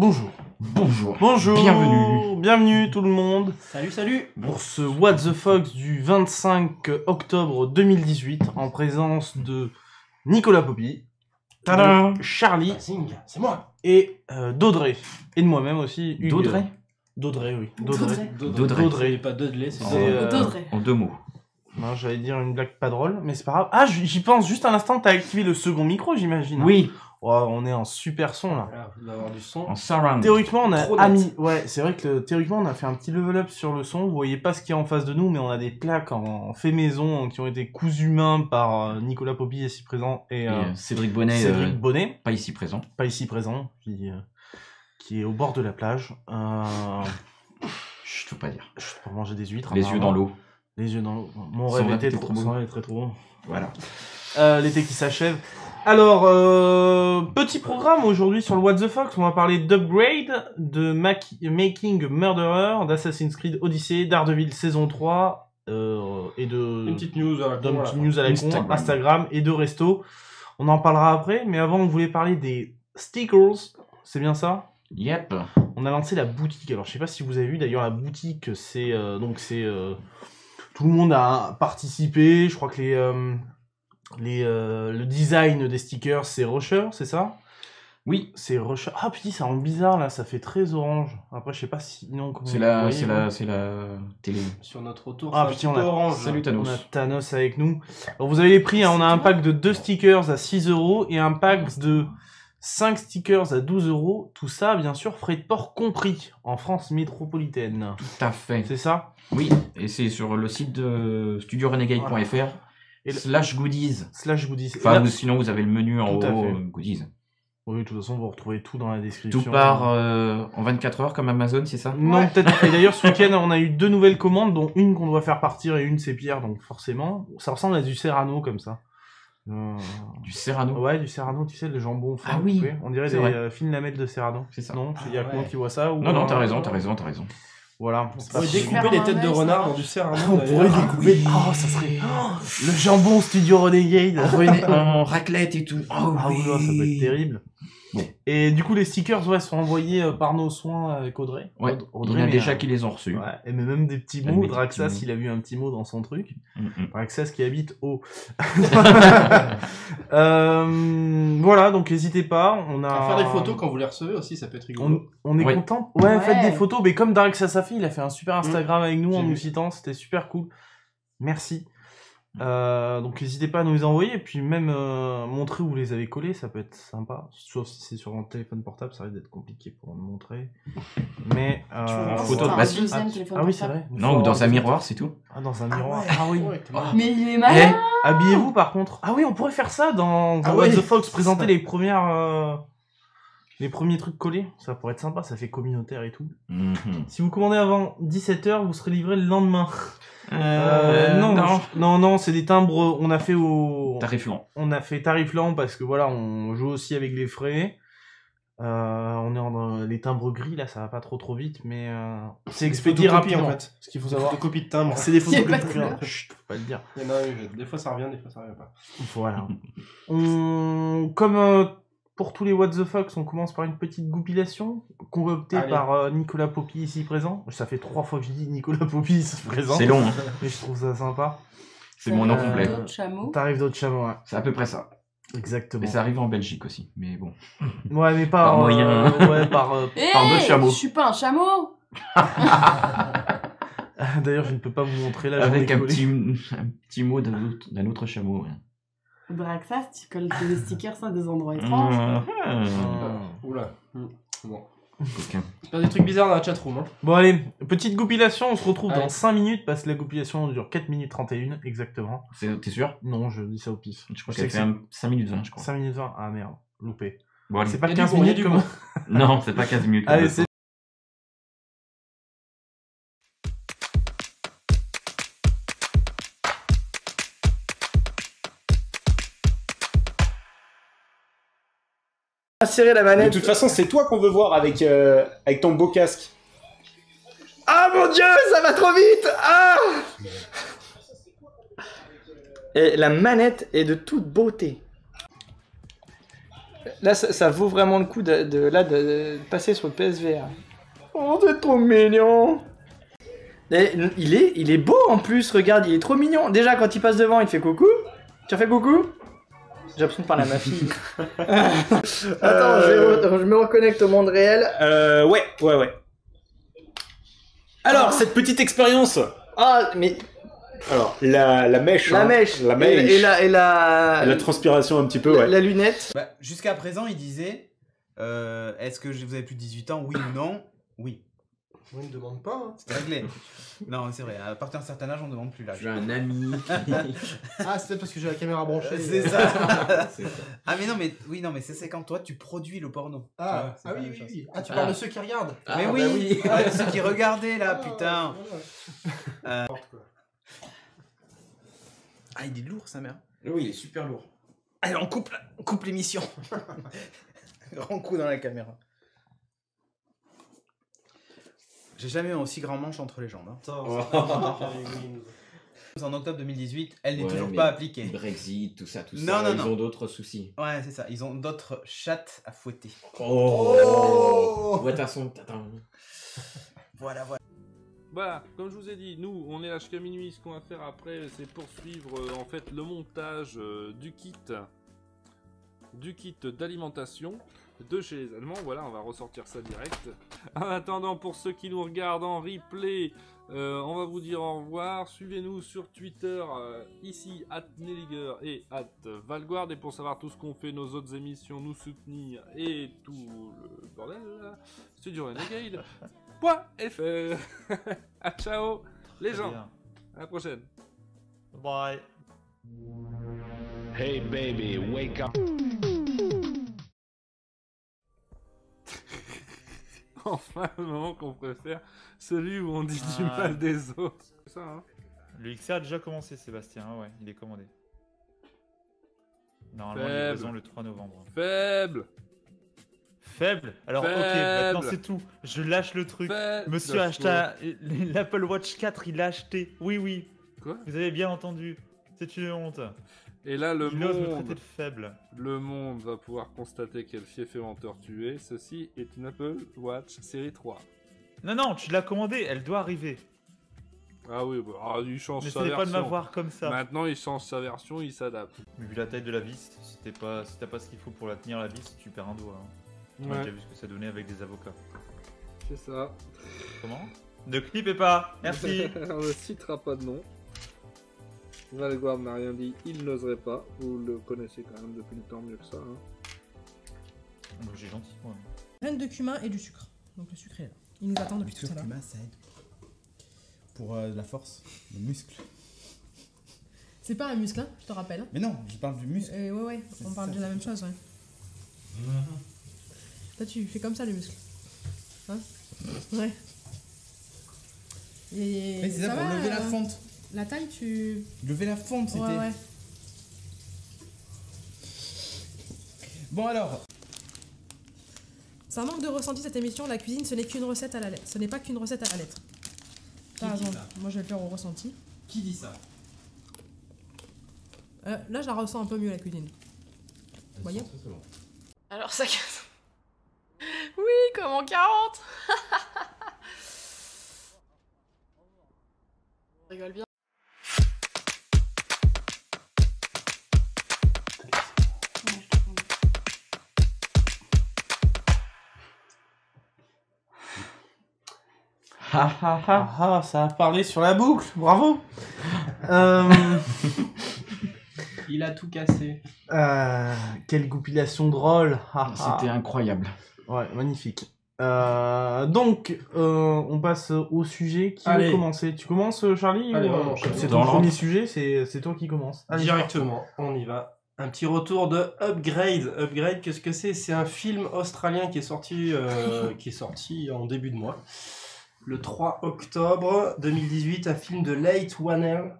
Bonjour. Bonjour. Bonjour. Bienvenue. Bienvenue tout le monde Salut, salut. pour ce What the Fox du 25 octobre 2018 en présence de Nicolas Poppy, Tada. de Charlie Zing, c'est moi. et d'Audrey. Et de moi-même aussi. Hugues. D'Audrey D'Audrey, oui. D'Audrey. D'audrey. Pas Dudley, c'est C'est, Dudley. En deux mots. Non, j'allais dire une blague pas drôle, mais c'est pas grave. Ah, j'y pense juste un instant, t'as activé le second micro, j'imagine. Oui, Oh, on est en super son là. Voilà, vous allez avoir du son. en surround. Théoriquement, on a Trop net. Ouais, c'est vrai que théoriquement, on a fait un petit level up sur le son. Vous voyez pas ce qu'il y a en face de nous, mais on a des plaques en fait maison qui ont été cousues main par Nicolas Poppy ici présent et Et, Cédric Bonnet, Cédric Bonnet, pas ici présent. pas ici présent, qui est au bord de la plage, Chut, faut pas dire. pour manger des huîtres. Les yeux dans l'eau. Les yeux dans l'eau. Mon Son rêve rêve était était trop trop beau. son rêve était trop beau. Voilà. L'été qui s'achève. Alors, petit programme aujourd'hui sur le What the Fox. On va parler d'Upgrade, de Making a Murderer, d'Assassin's Creed Odyssey, Daredevil saison 3, et de... Une petite news à la d'une con, petite voilà. news à la con, Instagram. Instagram et de Resto. On en parlera après, mais avant on voulait parler des stickers, c'est bien ça? Yep. On a lancé la boutique, alors je sais pas si vous avez vu d'ailleurs la boutique, c'est tout le monde a participé, je crois que le design des stickers c'est Rusher, c'est ça? Oui, C'est Rusher. Ah putain, ça rend bizarre là, ça fait très orange. Après je sais pas si non comment c'est vous la, voyez, c'est vous. la, c'est la télé. Sur notre retour, Ah, c'est un putain, petit peu on a- orange. Salut là. Thanos. On a Thanos avec nous. Alors vous avez les prix, hein, on a un pack de 2 stickers à 6 € et un pack de 5 stickers à 12 €. Tout ça, bien sûr, frais de port compris, en France métropolitaine. Tout à fait. C'est ça? Oui, et c'est sur le site de studiorenegade.fr Et le- /goodies. Slash goodies. Et Enfin, là- sinon vous avez le menu en Tout à haut, fait. goodies. Oui, de toute façon, vous retrouvez tout dans la description. Tout part en 24 heures comme Amazon, c'est ça? Non, Ouais. peut-être. Et d'ailleurs, ce week-end, on a eu 2 nouvelles commandes, dont une qu'on doit faire partir et une c'est Pierre, donc forcément. Ça ressemble à du Serrano, comme ça. Du Serrano. Ouais, du Serrano, tu sais, le jambon fin Ah oui, coupé. On dirait c'est des vrai. fines lamelles de Serrano. C'est ça. Non, il y a Ah que moi ouais. qui vois ça ou Non, non, t'as raison, t'as raison, t'as raison. Voilà. On C'est pourrait pas- découper les têtes de renard dans du Serrano. On pourrait découper. Oh, ça serait. Oh, le jambon Studio Renegade. En raclette et tout. Oh, Ah oui, oui. non, ça peut être terrible. Bon. Et du coup, les stickers ouais, sont envoyés par nos soins avec Audrey. Ouais, il y en a mais, déjà qui les ont reçus. Ouais, et mais même des petits Elle mots. met des Draxas, petits mots. il a vu un petit mot dans son truc. Mm, mm. Draxas qui habite au. Voilà, donc n'hésitez pas. On a. À faire des photos quand vous les recevez aussi, ça peut être rigolo. On est Ouais. content. Ouais, Ouais. faites des photos. Mais comme Draxas Safi, il a fait un super Instagram avec nous en J'ai nous vu. citant. C'était super cool. Merci. Donc n'hésitez pas à nous les envoyer et puis même montrer où vous les avez collés, ça peut être sympa. Sauf si c'est sur un téléphone portable, ça risque d'être compliqué pour nous montrer. Mais en photo de un Basile. deuxième téléphone ah oui, c'est portable. vrai. Non, ou dans un miroir, c'est tout. Ah, dans un Ah miroir. ouais. Ah oui. Ouais, t'es malin. Mais il est malin. Habillez-vous par contre. Ah oui, on pourrait faire ça dans Ah What ouais. the Fox, présenter les premiers trucs collés. Ça pourrait être sympa, ça fait communautaire et tout. Mhm. Si vous commandez avant 17h, vous serez livré le lendemain. Non. non, c'est des timbres. On a fait au. Tarif lent. On a fait tarif lent parce que voilà, on joue aussi avec les frais. On est dans les timbres gris là, ça va pas trop vite, mais c'est expédié photocopies, rapidement. en fait. Ce qu'il faut Des savoir, photocopies de timbre. c'est des Il y a pas de photocopies. couleur. Chut, faut pas le dire. Il y en a eu, des fois ça revient, des fois ça revient pas. Voilà. Comme pour tous les What the Fox, on commence par une petite goupillation concoctée Allez. par Nicolas Poppy ici présent. Ça fait 3 fois que je dis Nicolas Poppy ici présent. C'est long, hein. Mais je trouve ça sympa. C'est mon nom Euh, complet. D'autres chameaux. Tarif d'autres chameaux, ouais. C'est à peu près ça. Exactement. Mais ça arrive en Belgique aussi. Mais bon. Ouais, mais pas Par moyen. ouais, par. Par d'autres chameaux. Je suis pas un chameau. D'ailleurs, je ne peux pas vous montrer là. Avec j'en ai un collé. petit mot d'un autre chameau. Ouais. Braxas, tu colles des stickers à des endroits étranges. Mhm. Oula. Bon. Coquin. C'est pas des trucs bizarres dans la chatroom. Hein. Bon, allez, petite goupillation. On se retrouve Allez. dans 5 minutes parce que la goupillation dure 4 minutes 31 exactement. T'es sûr? Non, je dis ça au pif. Je crois sais qu'elle que fait 5 minutes 20, je crois. 5 minutes 20. Ah merde, loupé. Bon, allez. C'est pas Il y a 15 du bon, il y a minutes du comme. bon. Non, c'est pas 15 minutes. Allez, c'est. Serrer la De manette. toute façon, c'est toi qu'on veut voir avec, avec ton beau casque. Ah mon dieu, ça va trop vite. Ah. Et la manette est de toute beauté. Là, ça vaut vraiment le coup de passer sur le PSVR. Oh, c'est trop mignon. Et il est beau en plus, regarde, il est trop mignon. Déjà, quand il passe devant, il te fait coucou. Tu refais coucou? J'ai l'impression de parler à ma fille. Attends, je me reconnecte au monde réel. Ouais. Alors, cette petite expérience. Ah, mais Alors, la mèche. la hein. mèche. La mèche. Et la transpiration un petit peu, ouais. la lunette. Bah, jusqu'à présent, il disait est-ce que vous avez plus de 18 ans, oui ou non? Oui. Oui, ne demande pas. Hein. C'était réglé. Non, c'est vrai. À partir d'un certain âge, on ne demande plus l'âge. J'ai un ami. Ah, c'est parce que j'ai la caméra branchée. C'est ça. C'est ça. Ah, mais non, mais c'est quand toi, tu produis le porno. Ah, Tu vois, c'est pas la oui, même oui, chose. oui. Ah, tu parles de ceux qui regardent. Mais Ah, oui, bah oui. Ouais, ceux qui regardaient là, putain. N'importe quoi. Ah, il est lourd, sa mère. Oui, il est super lourd. Allez, on coupe l'émission. Grand coup dans la caméra. J'ai jamais eu un aussi grand manche entre les jambes. Hein. En octobre 2018, elle n'est Ouais, toujours mais pas appliquée. Brexit, tout ça. Non, non, Ils non. ont d'autres soucis. Ouais, c'est ça. Ils ont d'autres chattes à fouetter. Oh ouais, attends. Voilà. Voilà, comme je vous ai dit, nous on est là jusqu'à minuit. Ce qu'on va faire après, c'est poursuivre en fait le montage du kit d'alimentation de chez les Allemands. Voilà, on va ressortir ça direct. En attendant, pour ceux qui nous regardent en replay, on va vous dire au revoir. Suivez-nous sur Twitter, ici @Nelliger et @Valguard. Et pour savoir tout ce qu'on fait, nos autres émissions, nous soutenir et tout le bordel, Studio Renegade.fr. Ah, ciao les gens, à la prochaine. Bye. Hey baby, wake up. Enfin, le moment qu'on préfère, celui où on dit du Ah. mal des autres. C'est ça, hein. Le XR a déjà commencé, Sébastien. Ah ouais, il est commandé. Normalement, Faible. livraison le 3 novembre. Faible. Faible. Alors, ok, Faible. maintenant c'est tout. Je lâche le truc. Faible. Monsieur a acheté l'Apple Watch 4, il l'a acheté. Oui. Quoi? Vous avez bien entendu. C'est une honte. Et là, le Il ose me traiter monde, de faible. le monde va pouvoir constater quel fief et menteur tu es. Ceci est une Apple Watch série 3. Non, tu l'as commandé, elle doit arriver. Ah oui, bah, il change sa N'essayez pas de version. m'avoir comme ça. Maintenant, il change sa version, il s'adapte. Vu la taille de la vis, si t'as pas ce qu'il faut pour la tenir la vis, tu perds un doigt. Hein. On a Ouais. déjà vu ce que ça donnait avec des avocats. C'est ça. Comment? Ne clippez pas. Merci. On ne citera pas de nom. Valguard n'a rien dit, il n'oserait pas. Vous le connaissez quand même depuis le temps mieux que ça. Hein. J'ai gentil, moi. Graines de cumin et du sucre. Donc le sucre est là. Il nous attend depuis tout à l'heure. ça aide. Pour la force, le muscle. C'est pas un muscle, hein, je te rappelle. Mais non, je parle du muscle. Ouais, C'est on parle ça, de la c'est même chose, ouais. Toi, tu fais comme ça, les muscles. Hein? Ouais. Et Mais c'est ça, pour va, lever la fente. La taille, tu... Lever la fente, c'était. Ouais. Bon alors. C'est un manque de ressenti cette émission. La cuisine, ce n'est qu'une recette à la lettre. Ce n'est pas qu'une recette à la lettre. T'as Qui dit raison. ça? Moi, je vais le faire au ressenti. Qui dit ça? Là, je la ressens un peu mieux, la cuisine. Vous voyez? Alors ça casse. Oui, comme en 40. Je rigole bien. Ça a parlé sur la boucle, bravo. Il a tout cassé. Quelle goupillation drôle. C'était incroyable. Ouais, magnifique. Donc, on passe au sujet. Qui Allez. veut commencer? Tu commences, Charlie? Allez, ou, on enchaîne. c'est Dans ton l'ordre. premier sujet, c'est toi qui commence. Allez, Directement, on y va. Un petit retour de Upgrade. Upgrade, qu'est-ce que c'est? C'est un film australien qui est sorti en début de mois. Le 3 octobre 2018, un film de Leigh Whannell.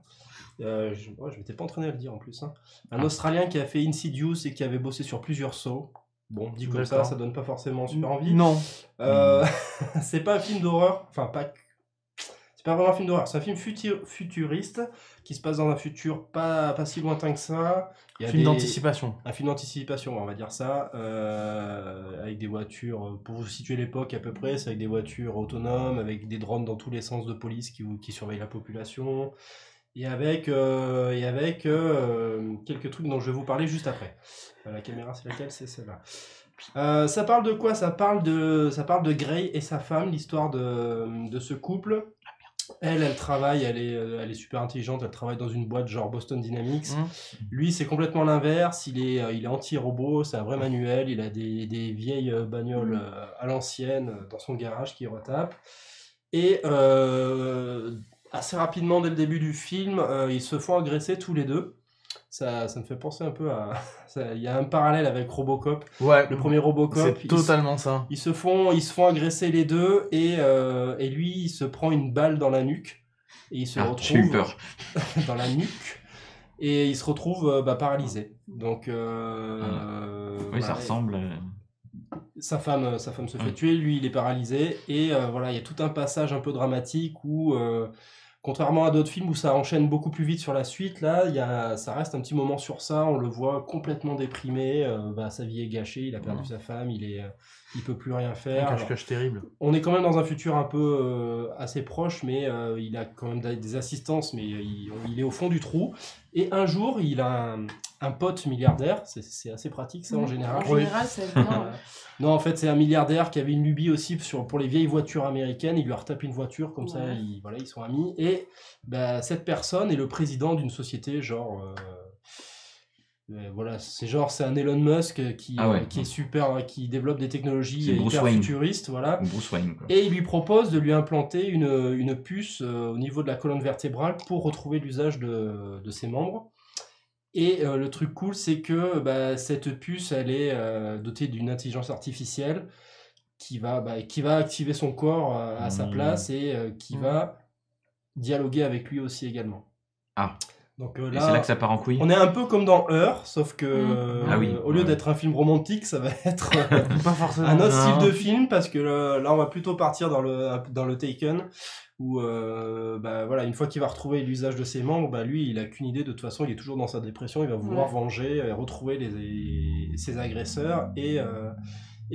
Je m'étais pas entraîné à le dire en plus. Hein. Un Australien qui a fait Insidious et qui avait bossé sur plusieurs sauts. Bon, dit comme ça, D'accord. ça donne pas forcément super envie. Non. C'est pas un film d'horreur. Enfin, pas. C'est C'est pas vraiment un film d'horreur, c'est un film futuriste qui se passe dans un futur pas si lointain que ça. Il y a Film d'anticipation. Un film d'anticipation, on va dire ça, avec des voitures, pour vous situer l'époque à peu près, c'est avec des voitures autonomes, avec des drones dans tous les sens de police qui surveillent la population, et avec quelques trucs dont je vais vous parler juste après. La caméra, c'est laquelle? C'est celle-là. Ça parle de quoi? Ça parle de Gray et sa femme, l'histoire de ce couple. Elle travaille, elle est super intelligente, elle travaille dans une boîte genre Boston Dynamics. Lui, c'est complètement l'inverse, il est anti-robot, c'est un vrai manuel, il a des vieilles bagnoles à l'ancienne dans son garage qui retape. Et assez rapidement, dès le début du film, ils se font agresser tous les deux. Ça me fait penser un peu à... Il y a un parallèle avec Robocop. Ouais. Le premier Robocop. C'est totalement ça. Ils se font agresser les deux et lui, il se prend une balle dans la nuque. Et il se retrouve... J'ai eu peur. dans la nuque. Et il se retrouve paralysé. Donc... oui, ça ressemble... Sa femme se fait tuer, lui, il est paralysé. Et voilà, il y a tout un passage un peu dramatique où... contrairement à d'autres films où ça enchaîne beaucoup plus vite sur la suite, là, ça reste un petit moment sur ça, on le voit complètement déprimé, sa vie est gâchée, il a perdu sa femme, il peut plus rien faire. Un cache-cache terrible. On est quand même dans un futur un peu assez proche, mais il a quand même des assistances, mais il est au fond du trou. Et un jour, il a un pote milliardaire, c'est assez pratique ça en général. En général, c'est bien. Non, en fait, c'est un milliardaire qui avait une lubie aussi pour les vieilles voitures américaines. Il lui a retapé une voiture, comme ça, ils sont amis. Et cette personne est le président d'une société, genre... c'est un Elon Musk qui est super, qui développe des technologies hyper futuristes, voilà. Bruce Wayne, quoi. Et il lui propose de lui implanter une puce au niveau de la colonne vertébrale pour retrouver l'usage de ses membres. Et le truc cool, c'est que cette puce, elle est dotée d'une intelligence artificielle qui va activer son corps à sa place et qui va dialoguer avec lui aussi également. Ah. Donc et c'est là que ça part en couille. On est un peu comme dans Her, sauf que au lieu Ouais. d'être un film romantique, ça va être Pas forcément. un autre style de film parce que là on va plutôt partir dans le Taken où une fois qu'il va retrouver l'usage de ses membres, lui il a qu'une idée, de toute façon il est toujours dans sa dépression, il va vouloir venger, retrouver ses agresseurs et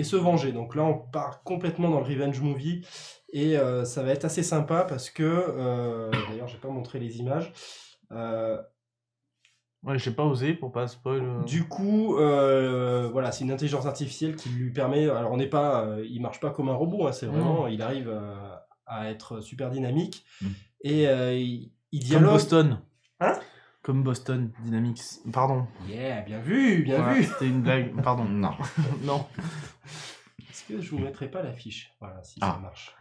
se venger. Donc là on part complètement dans le revenge movie et ça va être assez sympa parce que d'ailleurs j'ai pas montré les images. Ouais, j'ai pas osé pour pas spoil. Du coup, c'est une intelligence artificielle qui lui permet. Alors, il marche pas comme un robot, hein, c'est vraiment, il arrive à être super dynamique et il dialogue. Comme Boston. Hein? Comme Boston Dynamics. Pardon. Yeah, bien vu, bien vu. C'était une blague. Pardon. Non. Non. Est-ce que je vous mettrai pas l'affiche? Voilà, si ça marche.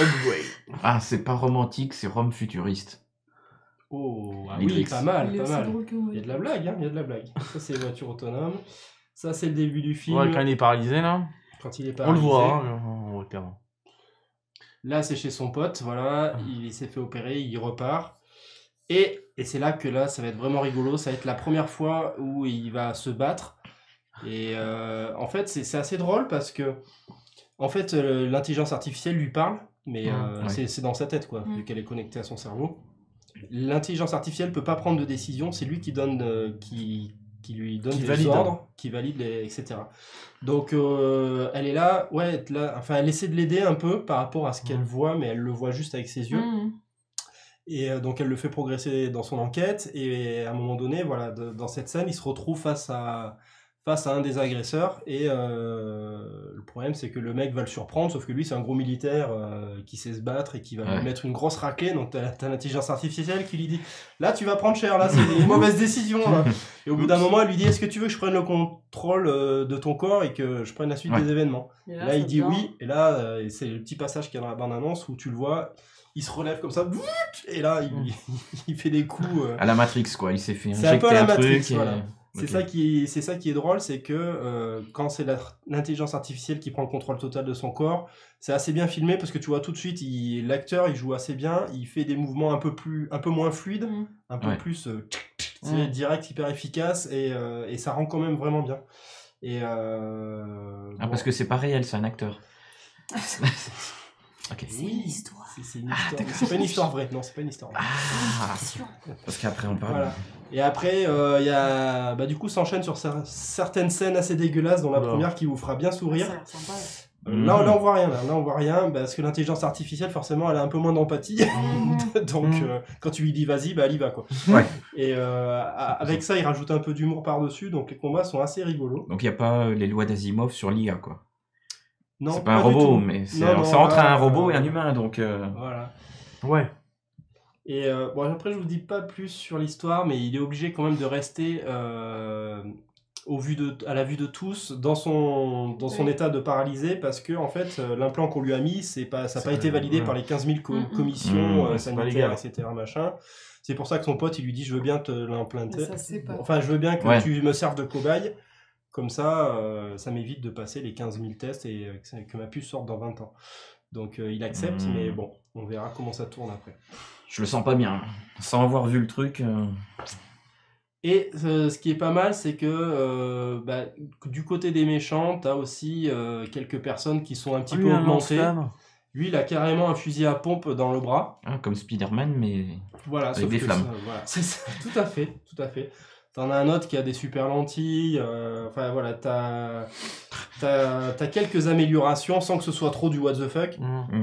Upgrade. Ah, c'est pas romantique, c'est Rome futuriste. Oh, ah Matrix. oui, pas mal, Il est pas aussi mal. drôle que moi. Il y a de la blague, hein, il y a de la blague. Ça, c'est les voitures autonomes. Ça, c'est le début du film. Ouais, quand il est paralysé, là. Quand il est On le paralysé. voit, hein, on le perd. Là, c'est chez son pote, voilà, il s'est fait opérer, il repart. Et c'est là que ça va être vraiment rigolo, ça va être la première fois où il va se battre. Et en fait, c'est assez drôle parce que en fait, l'intelligence artificielle lui parle, mais c'est dans sa tête, quoi, vu qu'elle est connectée à son cerveau. L'intelligence artificielle peut pas prendre de décision, c'est lui qui donne, qui lui donne des ordres, qui valide, etc. Donc elle est là, elle essaie de l'aider un peu par rapport à ce qu'elle voit, mais elle le voit juste avec ses yeux. Et donc elle le fait progresser dans son enquête, et à un moment donné, voilà, dans cette scène, il se retrouve face à un des agresseurs, et le problème c'est que le mec va le surprendre, sauf que lui c'est un gros militaire qui sait se battre et qui va lui mettre une grosse raclée. Donc t'as l'intelligence artificielle qui lui dit là tu vas prendre cher, là c'est une mauvaise décision là. Et au bout d'un moment elle lui dit est-ce que tu veux que je prenne le contrôle de ton corps et que je prenne la suite des événements. Et là il dit oui, et là c'est le petit passage qu'il y a dans la bande-annonce où tu le vois, il se relève comme ça, et là il fait des coups à la Matrix, quoi, il s'est fait c'est un peu à la Matrix, truc voilà. C'est ça qui est drôle, c'est que quand c'est l'intelligence artificielle qui prend le contrôle total de son corps, c'est assez bien filmé parce que tu vois tout de suite, l'acteur il joue assez bien, il fait des mouvements un peu moins fluides, un peu plus direct, hyper efficace, et ça rend quand même vraiment bien. Et parce que c'est pas réel, c'est un acteur. Ok. C'est une histoire. C'est une histoire. Mais c'est pas une histoire vraie. Non, c'est pas une histoire vraie. Ah, parce qu'après on parle. Voilà. Et après, il y a... Bah, du coup, s'enchaîne sur certaines scènes assez dégueulasses, dont la première qui vous fera bien sourire. Ça a l'air sympa. Là, on voit rien. Là, on voit rien, parce que l'intelligence artificielle, forcément, elle a un peu moins d'empathie. Donc, quand tu lui dis vas-y, bah, elle y va, quoi. Ouais. Et avec ça, il rajoute un peu d'humour par-dessus, donc les combats sont assez rigolos. Donc il n'y a pas les lois d'Asimov sur l'IA, quoi. Non, c'est pas un du robot, tout. mais c'est Non, entre un robot et un humain, donc... Voilà. Ouais. Et bon, après, je vous dis pas plus sur l'histoire, mais il est obligé quand même de rester à la vue de tous dans son état de paralysé, parce que en fait, l'implant qu'on lui a mis, ça n'a pas été validé par les 15 000 commissions sanitaires, etc. Machin. C'est pour ça que son pote, il lui dit, je veux bien te l'implanter. Ça, c'est pas. Enfin, je veux bien que tu me serves de cobaye. Comme ça, ça m'évite de passer les 15 000 tests et que ma puce sorte dans 20 ans. Donc il accepte, mais bon, on verra comment ça tourne après. Je le sens pas bien. Sans avoir vu le truc... Et ce qui est pas mal, c'est que du côté des méchants, t'as aussi quelques personnes qui sont un petit peu augmentées. Lui, il a carrément un fusil à pompe dans le bras. Ah, comme Spider-Man, mais voilà, avec des flammes. Voilà. C'est ça, tout à fait, tout à fait. T'en as un autre qui a des super lentilles. Enfin voilà, t'as quelques améliorations sans que ce soit trop du what the fuck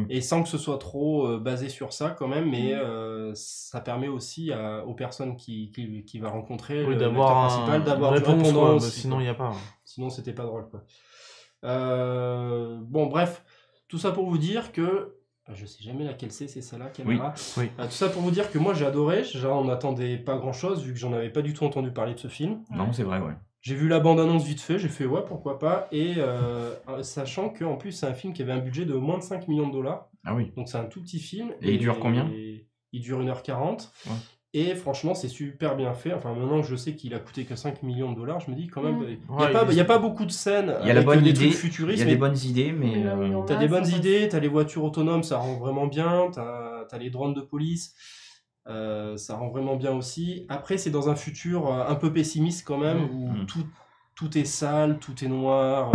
et sans que ce soit trop basé sur ça quand même. Mais ça permet aussi aux personnes qui va rencontrer d'avoir principal d'avoir du réponse, répondant aussi, sinon il n'y a pas. Sinon c'était pas drôle quoi. Bon bref, tout ça pour vous dire que je sais jamais laquelle c'est celle-là, caméra. Oui. Tout ça pour vous dire que moi j'ai adoré, on n'attendait pas grand-chose vu que j'en avais pas du tout entendu parler de ce film. Non, c'est vrai, ouais. J'ai vu la bande-annonce vite fait, j'ai fait ouais, pourquoi pas, et sachant qu'en plus c'est un film qui avait un budget de moins de 5 millions de dollars. Ah oui. Donc c'est un tout petit film. Et il dure combien ? Il dure 1h40. Ouais. Et franchement, c'est super bien fait. Enfin, maintenant que je sais qu'il a coûté que 5 millions de dollars, je me dis quand même, il n'y a pas beaucoup de scènes il y a la bonne des idée, trucs futuristes. Il y a des bonnes idées, mais... T'as des bonnes idées, t'as les voitures autonomes, ça rend vraiment bien. T'as les drones de police, ça rend vraiment bien aussi. Après, c'est dans un futur un peu pessimiste quand même, où tout est sale, tout est noir.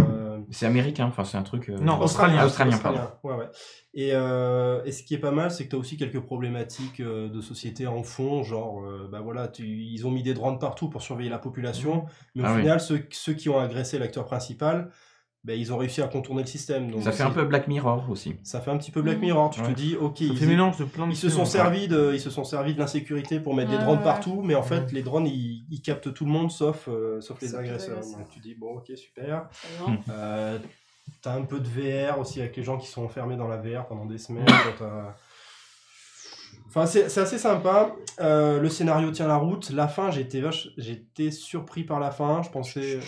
C'est américain, enfin c'est un truc... Non, australien, pardon. Ouais. Et ce qui est pas mal, c'est que tu as aussi quelques problématiques de société en fond, genre, ils ont mis des drones partout pour surveiller la population, mais au final, ceux qui ont agressé l'acteur principal, ils ont réussi à contourner le système. Donc ça fait un peu Black Mirror aussi. Ça fait un petit peu Black Mirror, tu te dis, ok, mélange de plein de ils se sont servis de l'insécurité pour mettre des drones partout, mais en fait, les drones, ils captent tout le monde sauf les agresseurs. Donc tu dis, bon, ok, super. T'as un peu de VR aussi avec les gens qui sont enfermés dans la VR pendant des semaines. Enfin, c'est assez sympa. Le scénario tient la route. La fin, j'étais surpris par la fin. Je pensais...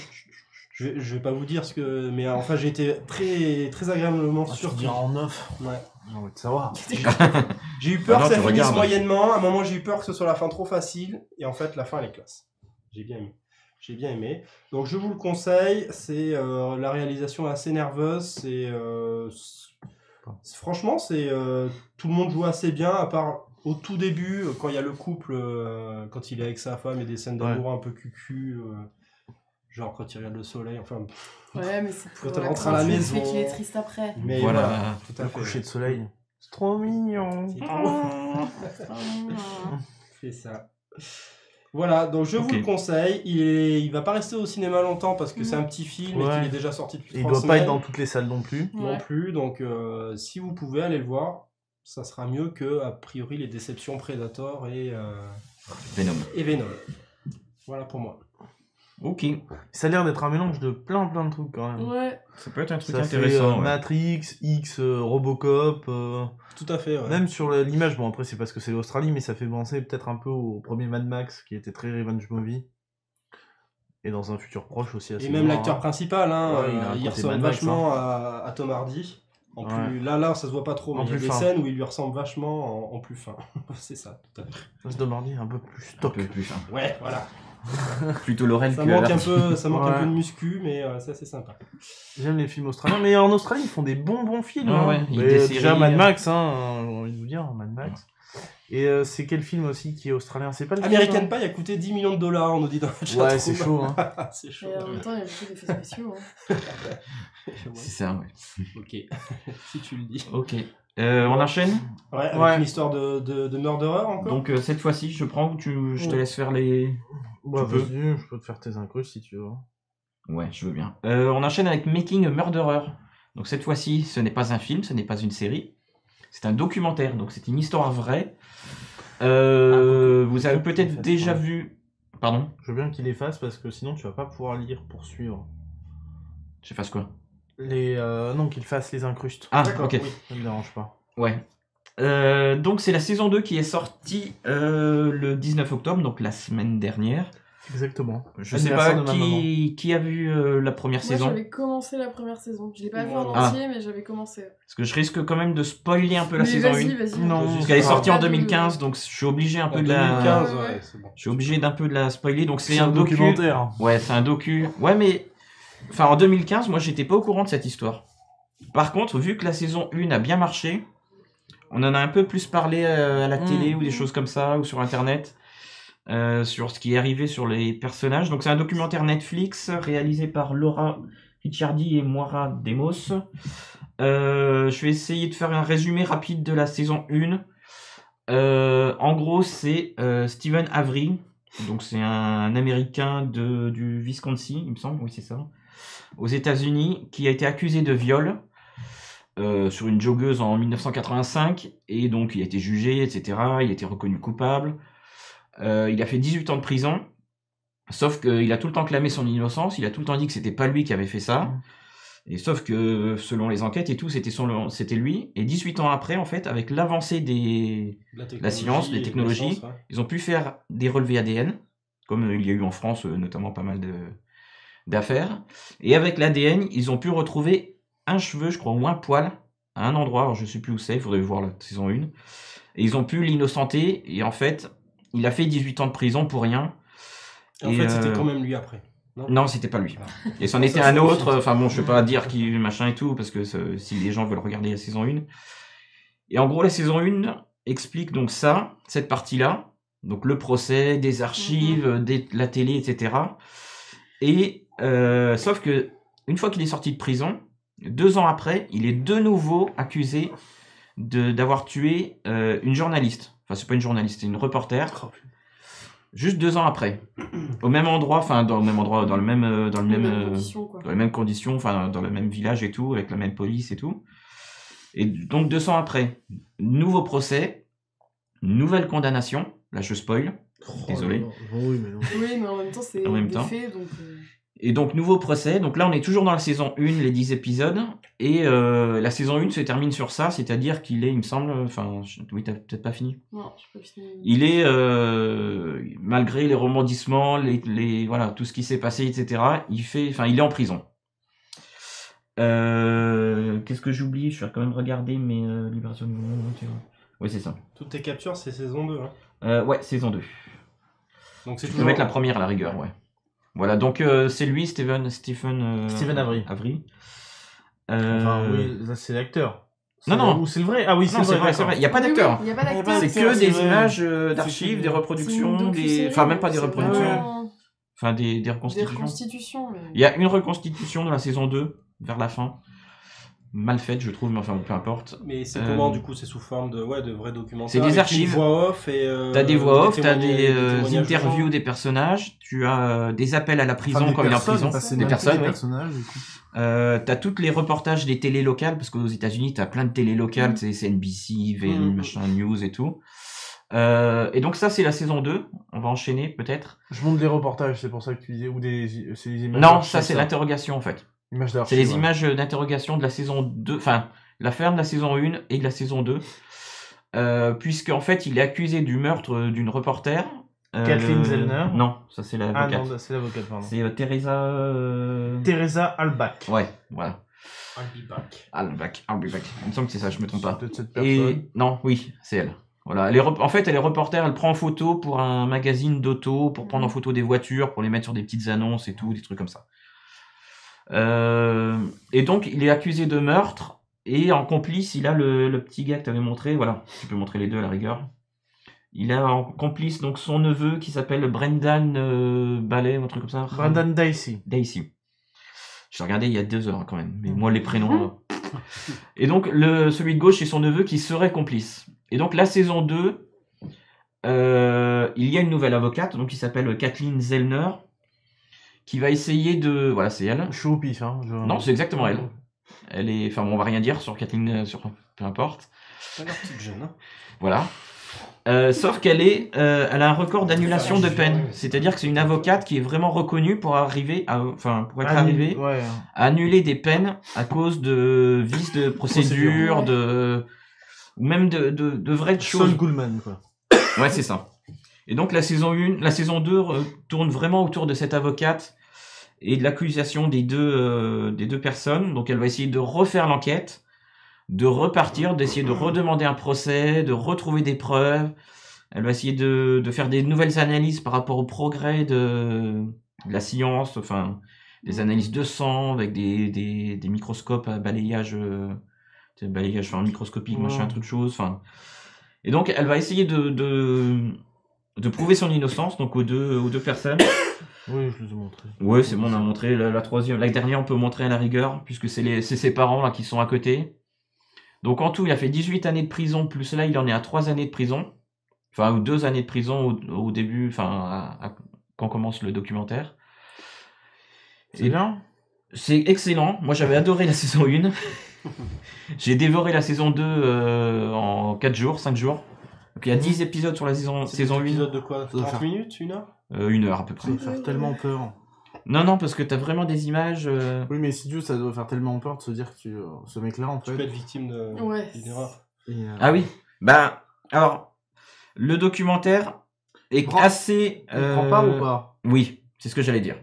Je vais pas vous dire ce que... Mais enfin, j'ai été très, très agréablement surpris. Tu dis en off. Ouais. On va te savoir. J'ai eu peur que ça finisse moyennement. À un moment, j'ai eu peur que ce soit la fin trop facile. Et en fait, la fin, elle est classe. J'ai bien aimé. Donc je vous le conseille, c'est la réalisation assez nerveuse, franchement tout le monde joue assez bien, à part au tout début quand il y a le couple, quand il est avec sa femme et des scènes d'amour un peu cucu, genre quand il regarde le soleil, enfin... Ouais, mais c'est pour quand elle rentre à la maison... qu'il est triste après. Mais voilà, tout à fait. Coucher de soleil. C'est trop mignon. C'est trop... C'est ça. Voilà, donc je vous le conseille. Il va pas rester au cinéma longtemps parce que c'est un petit film et qu'il est déjà sorti depuis 3 semaines. Il doit pas être dans toutes les salles non plus. Non plus, donc si vous pouvez aller le voir, ça sera mieux que, a priori, les déceptions Predator et Venom. Voilà pour moi. Ok. Ça a l'air d'être un mélange de plein de trucs quand même. Ouais. Ça peut être un truc ça intéressant. Fait, Matrix, X, Robocop. Tout à fait, ouais. Même sur l'image, bon après c'est parce que c'est l'Australie, mais ça fait penser peut-être un peu au premier Mad Max qui était très revenge movie. Et dans un futur proche aussi assez. Et même l'acteur principal, il ressemble vachement Max, à Tom Hardy. En plus, là, ça se voit pas trop, mais il y a des scènes où il lui ressemble vachement en plus fin. C'est ça, tout à fait. Tom Hardy un peu plus stock. Un peu plus fin. Ouais, voilà. Plutôt Laurel ça manque un peu de muscu, mais c'est assez sympa. J'aime les films australiens, mais en Australie ils font des bons films. Déjà Mad Max, j'ai envie de vous dire, Mad Max. Et c'est quel film aussi qui est australien? C'est pas le American film, Pie a coûté 10 millions de dollars, on nous dit dans le chat. Ouais, c'est chaud. Hein. C'est chaud. Et en même temps, il y a beaucoup d'effets spéciaux. Hein. C'est ça, ouais. Ok, si tu le dis. Ok. On enchaîne. Ouais, avec une histoire de murderer encore. Donc cette fois-ci, je prends ou je te laisse faire les... Ouais, Tu peux. vas-y, je peux te faire tes incrustes si tu veux. Ouais, je veux bien. On enchaîne avec Making a Murderer. Donc cette fois-ci, ce n'est pas un film, ce n'est pas une série. C'est un documentaire, donc c'est une histoire vraie. Vous avez peut-être déjà vu... Pardon? Je veux bien qu'il efface parce que sinon tu vas pas pouvoir lire pour suivre. J'efface quoi? Non, qu'il fasse les incrustes. Ah, D'accord, ok. oui. Ça me dérange pas. Ouais. Donc c'est la saison 2 qui est sortie le 19 octobre, donc la semaine dernière. Exactement. Je sais pas qui a vu la première Moi, saison. j'avais commencé la première saison. Je l'ai pas vue en Ah. entier, mais j'avais commencé. Parce que je risque quand même de spoiler un peu la Mais saison 1. vas-y. Non, Parce qu'elle est sortie en Pas de- 2015, donc je suis obligé un peu En de la... 2015, Ouais. ouais, c'est bon. Je suis obligé d'un peu de la spoiler, donc c'est C'est un un docu. documentaire. Ouais, c'est un docu. Ouais, mais... Enfin, en 2015, moi, j'étais pas au courant de cette histoire. Par contre, vu que la saison 1 a bien marché, on en a un peu plus parlé à la télé ou des choses comme ça, ou sur Internet, sur ce qui est arrivé sur les personnages. Donc c'est un documentaire Netflix réalisé par Laura Ricciardi et Moira Demos. Je vais essayer de faire un résumé rapide de la saison 1. En gros, c'est Stephen Avery. Donc c'est un Américain du Wisconsin, il me semble, oui c'est ça, aux États-Unis, qui a été accusé de viol sur une joggeuse en 1985, et donc il a été jugé, etc. Il a été reconnu coupable. Il a fait 18 ans de prison, sauf qu'il a tout le temps clamé son innocence, il a tout le temps dit que c'était pas lui qui avait fait ça, et sauf que selon les enquêtes et tout, c'était lui, et 18 ans après, en fait, avec l'avancée de la science, des technologies, ils ont pu faire des relevés ADN, comme il y a eu en France notamment pas mal d'affaires, et avec l'ADN, ils ont pu retrouver un cheveu, je crois, ou un poil, à un endroit, alors je sais plus où c'est, il faudrait voir la saison 1, et ils ont pu l'innocenter, et en fait, il a fait 18 ans de prison pour rien. Et en fait, c'était quand même lui après. Non, c'était pas lui. Et c'en Ça, était ça, un ça, autre, ça. enfin bon, je vais pas dire qui machin et tout, parce que si les gens veulent regarder la saison 1. Et en gros, la saison 1 explique donc ça, cette partie-là, donc le procès, des archives, la télé, etc. Et sauf que une fois qu'il est sorti de prison, 2 ans après, il est de nouveau accusé d'avoir tué une journaliste. Enfin, c'est pas une journaliste, c'est une reporter. Juste 2 ans après, au même endroit, enfin dans le même endroit, dans les mêmes conditions, enfin dans le même village et tout, avec la même police et tout. Et donc 2 ans après, nouveau procès, nouvelle condamnation. Là, je spoil. Désolé. Oui, mais non. Oui, mais en même temps, c'est En même des temps. faits, donc... Et donc, nouveau procès. Donc là, on est toujours dans la saison 1, les 10 épisodes. Et la saison 1 se termine sur ça, c'est-à-dire qu'il est, il me semble... Enfin, oui, t'as peut-être pas fini. Non, je peux finir. Il est, malgré les rebondissements, voilà, tout ce qui s'est passé, etc., il est en prison. Qu'est-ce que j'oublie? Je vais quand même regarder mes libérations du monde. Oui, c'est ça. Toutes tes captures, c'est saison 2. Hein. Ouais, saison 2. Donc c'est Tu peux toujours... mettre la première à la rigueur, ouais. Voilà, donc c'est lui, Stephen Avery. Enfin, oui, là, c'est l'acteur. Non. Ou c'est le vrai? Ah oui, c'est le vrai. C'est vrai. Il n'y a pas d'acteur. Il y a pas d'acteur. C'est que des images d'archives, des reproductions, enfin même pas des reproductions. Enfin des reconstitutions. Des reconstitutions. Mais... Il y a une reconstitution de la saison 2, vers la fin. Mal faite, je trouve, mais enfin, peu importe. Mais c'est comment, du coup? C'est sous forme de vrais documentaires? C'est des archives. Des voix off et... T'as des voix off, t'as des témoignages interviews de des personnages, tu as des appels à la prison Enfin, quand il est en prison. Des personnes, oui. personnages, du coup. T'as tous les reportages des télés locales, parce qu'aux États-Unis, t'as plein de télés locales, c'est NBC, machin, News et tout. Et donc ça, c'est la saison 2. On va enchaîner, peut-être. Je montre des reportages, c'est pour ça que tu disais, ou c'est des images. Non, ça, c'est l'interrogation, en fait. C'est les images d'interrogation de la saison 2, enfin, la fin de la saison 1 et de la saison 2. Puisqu'en fait, il est accusé du meurtre d'une reporter. Kathleen Zellner. Non, ça c'est l'avocate. Ah non, c'est l'avocate, pardon. C'est Teresa... Teresa Halbach. Ouais, voilà. Halbach. Il me semble que c'est ça, je me trompe pas. Et non, oui, c'est elle. Voilà, en fait, elle est reporter, elle prend en photo pour un magazine d'auto, pour prendre en photo des voitures, pour les mettre sur des petites annonces et tout, des trucs comme ça. Et donc, il est accusé de meurtre, et en complice, il a le petit gars que tu avais montré, voilà, tu peux montrer les deux à la rigueur. Il a en complice donc son neveu qui s'appelle Brendan Ballet, un truc comme ça. Brendan Daisy. Je l'ai regardé il y a 2 heures quand même, mais moi les prénoms... Et donc, celui de gauche, c'est son neveu qui serait complice. Et donc, la saison 2, il y a une nouvelle avocate, donc qui s'appelle Kathleen Zellner, qui va essayer de... Voilà, c'est elle. Je suis au pif, hein. Non, c'est exactement elle. Elle est... Enfin, bon, on va rien dire sur Kathleen, peu importe. Pas l'air petite jeune, hein. Voilà. Sauf qu'elle elle a un record d'annulation de peine. C'est-à-dire que c'est une avocate qui est vraiment reconnue pour arriver à, arrivée à annuler des peines à cause de vices de procédure, ou même de vraies choses. Saul Goodman, quoi. Ouais, c'est ça. Et donc la saison 2 tourne vraiment autour de cette avocate et de l'accusation des deux personnes. Donc elle va essayer de refaire l'enquête, de repartir, d'essayer de redemander un procès, de retrouver des preuves. Elle va essayer de faire des nouvelles analyses par rapport au progrès de la science, enfin des analyses de sang avec des microscopes à balayage microscopique, machin, truc chose. Enfin, et donc elle va essayer de prouver son innocence donc aux deux personnes. Oui, je les ai montrés. Ouais, c'est bon, on a montré la troisième. La dernière, on peut montrer à la rigueur, puisque c'est ses parents là qui sont à côté. Donc en tout, il a fait 18 années de prison, plus là, il en est à 3 années de prison. Enfin, ou 2 années de prison au début, enfin, quand commence le documentaire. C'est bien. C'est excellent. Moi, j'avais adoré la saison 1. J'ai dévoré la saison 2 en 4 jours, 5 jours. Donc il y a 10 épisodes sur la saison 1. Épisode de quoi 30 minutes 1 heure 1 heure à peu près. Ça doit faire tellement peur. Non, parce que t'as vraiment des images... Oui, mais si Dieu, ça doit faire tellement peur de se dire que ce mec-là, en fait... Tu peux être victime d'une erreur. Ah oui. Ben, alors, le documentaire est assez... Il prend part ou pas? Oui, c'est ce que j'allais dire.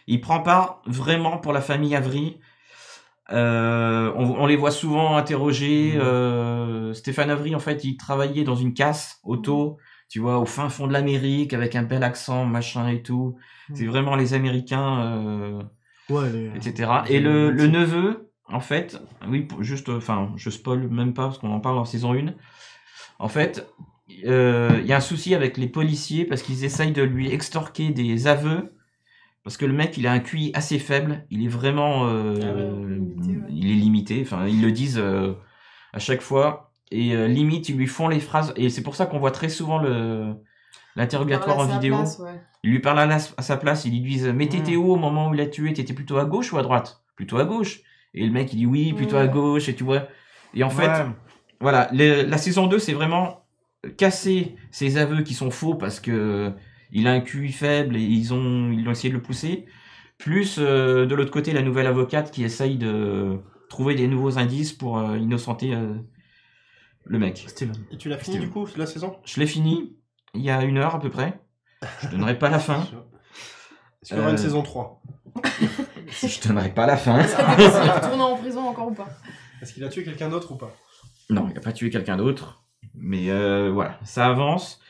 Il prend part vraiment pour la famille Avery. On les voit souvent interroger. Stéphane Avery, en fait, il travaillait dans une casse auto, tu vois, au fin fond de l'Amérique, avec un bel accent, machin et tout. C'est vraiment les Américains, etc. Et le neveu, en fait, oui, juste, enfin, je spoil même pas parce qu'on en parle en saison 1. En fait, il y a un souci avec les policiers parce qu'ils essayent de lui extorquer des aveux. Parce que le mec, il a un QI assez faible, il est vraiment, il est limité. Enfin, ils le disent à chaque fois, et limite, ils lui font les phrases. Et c'est pour ça qu'on voit très souvent l'interrogatoire en vidéo. Ils lui parlent à sa place, ils lui disent mais t'étais où au moment où il l'a tué? T'étais plutôt à gauche ou à droite? Plutôt à gauche. Et le mec, il dit oui, plutôt à gauche, et tu vois. Et en fait, voilà, la saison 2, c'est vraiment casser ses aveux qui sont faux parce que il a un QI faible et ils ont essayé de le pousser. Plus de l'autre côté, la nouvelle avocate qui essaye de trouver des nouveaux indices pour innocenter le mec. Et tu l'as fini du coup, la saison? Je l'ai fini il y a 1 heure à peu près. Je donnerai pas la fin. Est-ce qu'il y aura une saison 3? Je donnerai pas la fin. Est-ce qu'il est retourné en prison encore ou pas? Est-ce qu'il a tué quelqu'un d'autre ou pas? Non, il n'a pas tué quelqu'un d'autre. Mais voilà, ça avance.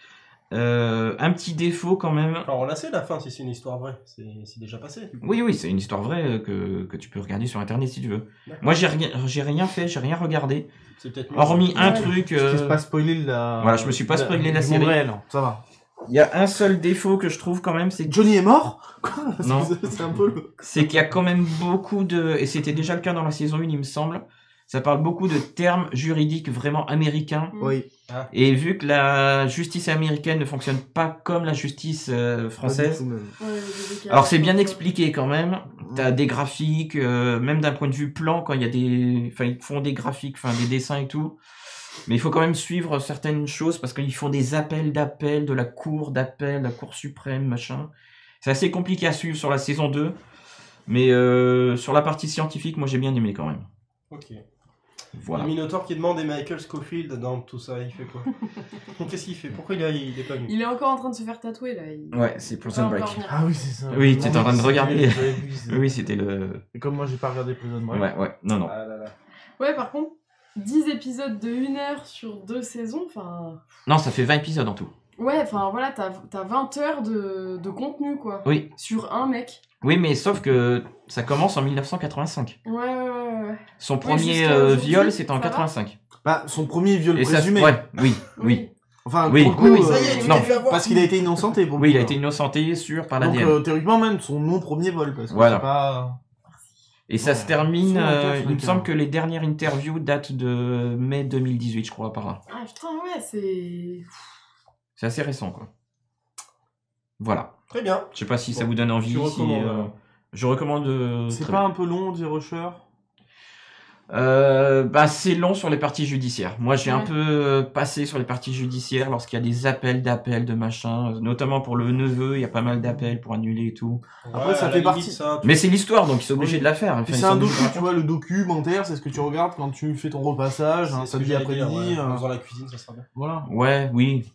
Un petit défaut quand même. Alors on la sait la fin si c'est une histoire vraie, c'est déjà passé. Oui, c'est une histoire vraie que tu peux regarder sur internet si tu veux. Moi j'ai rien fait, j'ai rien regardé. Hormis un truc. Tu t'es pas spoilé la. Voilà, je me suis pas spoilé la série. Réel, ça va. Il y a un seul défaut que je trouve quand même, c'est que Johnny est mort. Non. C'est un peu le. C'est qu'il y a quand même beaucoup de, et c'était déjà le cas dans la saison 1 il me semble. Ça parle beaucoup de termes juridiques vraiment américains. Oui. Et vu que la justice américaine ne fonctionne pas comme la justice française, alors c'est bien expliqué quand même. T'as des graphiques, même d'un point de vue plan, quand il y a des, enfin ils font des graphiques, enfin des dessins et tout. Mais il faut quand même suivre certaines choses parce qu'ils font des appels d'appel de la cour d'appel, la cour suprême, machin. C'est assez compliqué à suivre sur la saison 2. Mais sur la partie scientifique, moi j'ai bien aimé quand même. Ok. Voilà. Le Minotaur qui demande et Michael Scofield dans tout ça, il fait quoi? Qu'est-ce qu'il fait? Pourquoi il est pas venu? Il est encore en train de se faire tatouer là. Ouais, c'est Prison Break. Ah oui, c'est ça. Oui, tu étais en train de regarder. Oui, c'était le. Et comme moi j'ai pas regardé Prison Break. Ouais, non. Ah là là. Ouais, par contre, 10 épisodes de 1 heure sur 2 saisons, enfin. Non, ça fait 20 épisodes en tout. Ouais, enfin voilà, t'as 20 heures de contenu quoi. Oui. Sur un mec. Oui, mais sauf que ça commence en 1985. Ouais. Son premier viol, c'est en 85. Bah, son premier viol et présumé. Ouais, oui. Enfin, oui. pour le coup, ça y est, non. Parce qu'il a été innocenté. Pour oui, il a été innocenté sûr par l'ADN. Donc, théoriquement, même son non premier vol. Parce que voilà. c'est pas. Et ça se termine, c'est longtemps, il me semble que les dernières interviews datent de mai 2018, je crois, par là. Ah putain, ouais, c'est. C'est assez récent, quoi. Voilà. Très bien. Je sais pas si ça Bon, vous donne envie. tu recommandes, je recommande. C'est très pas bien. un peu long, dit Rusher? Bah, c'est long sur les parties judiciaires. Moi, j'ai un Ouais. peu passé sur les parties judiciaires lorsqu'il y a des appels, de machin. Notamment pour le neveu, il y a pas mal d'appels pour annuler et tout. Après, ça fait partie. Mais c'est l'histoire, donc ils sont obligés Oui. de la faire. Enfin, Puis ils c'est sont un obligés de docu, la tu vois, le documentaire, c'est ce que tu regardes quand tu fais ton repassage, un C'est ce que samedi j'allais dire, après-midi. ouais. En faisant la cuisine, ça sera bien. Voilà. Ouais, oui.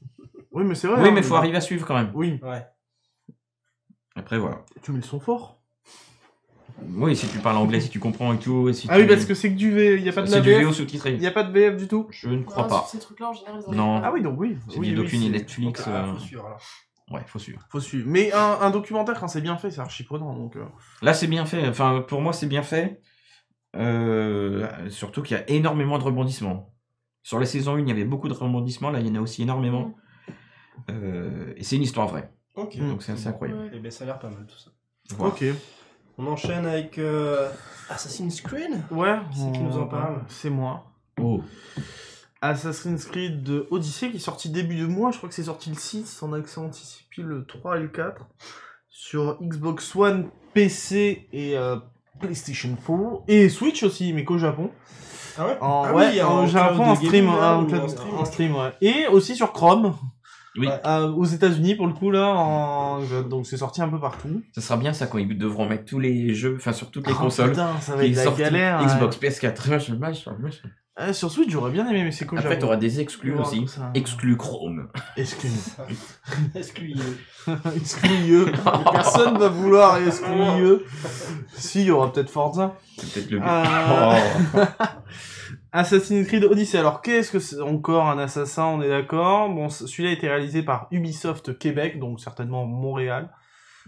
Oui, mais c'est vrai. Oui, hein, mais faut arriver à suivre quand même. Oui. Ouais. Après, voilà. Tu mets le son fort. Oui, si tu parles anglais, si tu comprends et tout. Et si Ah oui, parce que c'est que du V, il y a pas de la c'est du VF. VO sous-titré. Il y a pas de VF du tout. Je ne crois Non, pas. sur ces trucs-là, en général, ils en Non. ont pas. Ah oui, donc oui. C'est Oui, des oui, docus c'est- Netflix. Faut suivre alors. Ouais, faut suivre. Faut suivre. Mais un documentaire, quand c'est bien fait, c'est archi prenant. Donc, Là, c'est bien fait. Enfin, pour moi, c'est bien fait. Surtout qu'il y a énormément de rebondissements. Sur la saison 1, il y avait beaucoup de rebondissements. Là, il y en a aussi énormément. Et c'est une histoire vraie. Ok. Donc, c'est assez incroyable. Eh ben, ça a l'air pas mal tout ça. Voilà. Ok. On enchaîne avec Assassin's Creed. Ouais. C'est qui nous en parle? C'est moi. Oh. Assassin's Creed Odyssey qui est sorti début de mois. Je crois que c'est sorti le 6 en accès anticipé le 3 et le 4. Sur Xbox One, PC et PlayStation 4. Et Switch aussi, mais qu'au Japon. Ah ouais En, Ah ouais, oui, en en Japon, cloud en gaming, stream, là, en, ou cloud- en stream, en stream, ouais. Et aussi sur Chrome. Oui. Aux États-Unis pour le coup là, donc c'est sorti un peu partout. Ça sera bien ça quand ils devront mettre tous les jeux, enfin sur toutes les Oh, consoles. putain, ça va qui être la sortent, galère, Xbox, ouais. PS4, machin. Sur Switch j'aurais bien aimé, mais c'est qu'au Après, Japon. t'auras des exclus Ouais, aussi. tout ça. Exclus Chrome. Exclus. Excluyez. Excluyeux. Personne va vouloir excluyeux. Si, il y aura peut-être Forza. C'est peut-être le but. Oh. Assassin's Creed Odyssey. Alors, qu'est-ce que c'est encore un assassin? On est d'accord. Bon, celui-là a été réalisé par Ubisoft Québec, donc certainement Montréal.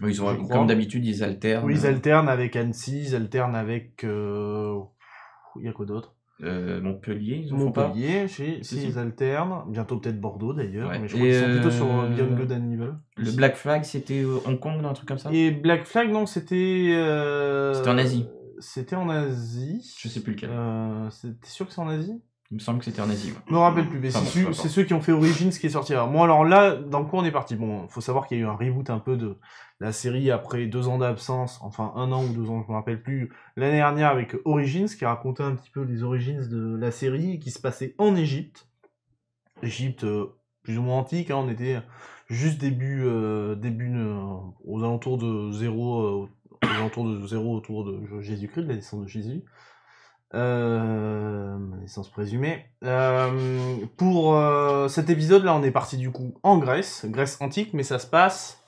Ils je ont, crois. comme d'habitude, ils alternent. Oui, ils alternent avec Annecy, ils alternent avec... Il y a quoi d'autre? Montpellier, ils en font pas. Montpellier, si, Si. ils alternent. Bientôt peut-être Bordeaux d'ailleurs, Ouais. mais je crois Et, qu'ils sont plutôt sur Beyond Good and Evil. Le Black Flag, c'était Hong Kong, un truc comme ça. Et Black Flag, non, c'était... C'était en Asie. C'était en Asie. Je sais plus lequel. T'es sûr que c'est en Asie? Il me semble que c'était en Asie. Ouais. Je me rappelle plus, mais Enfin, c'est bon, c'est ceux qui ont fait Origins qui est sorti. Alors, moi, alors là, dans quoi on est parti? Bon, faut savoir qu'il y a eu un reboot un peu de la série après 2 ans d'absence, enfin 1 an ou 2 ans, je me rappelle plus, l'année dernière avec Origins, qui racontait un petit peu les origines de la série, qui se passait en Égypte. Égypte plus ou moins antique, hein, on était juste début aux alentours de 0, autour de Jésus-Christ, de la naissance de Jésus. Naissance présumée. Pour cet épisode-là, on est parti du coup en Grèce antique, mais ça se passe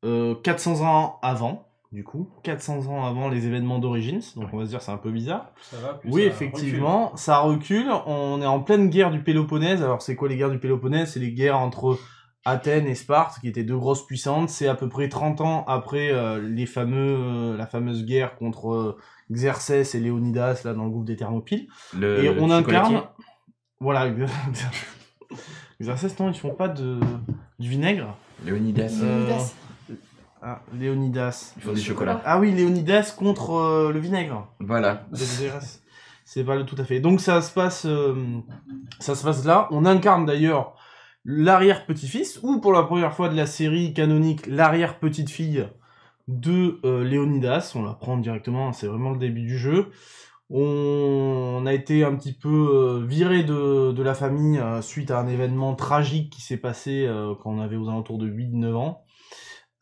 400 ans avant, du coup, 400 ans avant les événements d'Origins, donc on va se dire c'est un peu bizarre. Ça va, puis Oui, ça effectivement, ça recule, on est en pleine guerre du Péloponnèse. Alors c'est quoi les guerres du Péloponnèse? C'est les guerres entre Athènes et Sparte, qui étaient deux grosses puissantes. C'est à peu près 30 ans après la fameuse guerre contre Xerxès et Léonidas, là, dans le groupe des Thermopyles. Le Et on chocolatier. incarne... Voilà. Xerxès, non, ils font pas du vinaigre. Léonidas. Léonidas. Ils font du chocolat. Ah oui, Léonidas contre le vinaigre. Voilà. C'est pas tout à fait. Donc ça se passe là. On incarne d'ailleurs l'arrière-petit-fils, ou pour la première fois de la série canonique, l'arrière-petite-fille de Léonidas. On l'apprend directement, c'est vraiment le début du jeu. On a été un petit peu viré de la famille suite à un événement tragique qui s'est passé quand on avait aux alentours de 8-9 ans.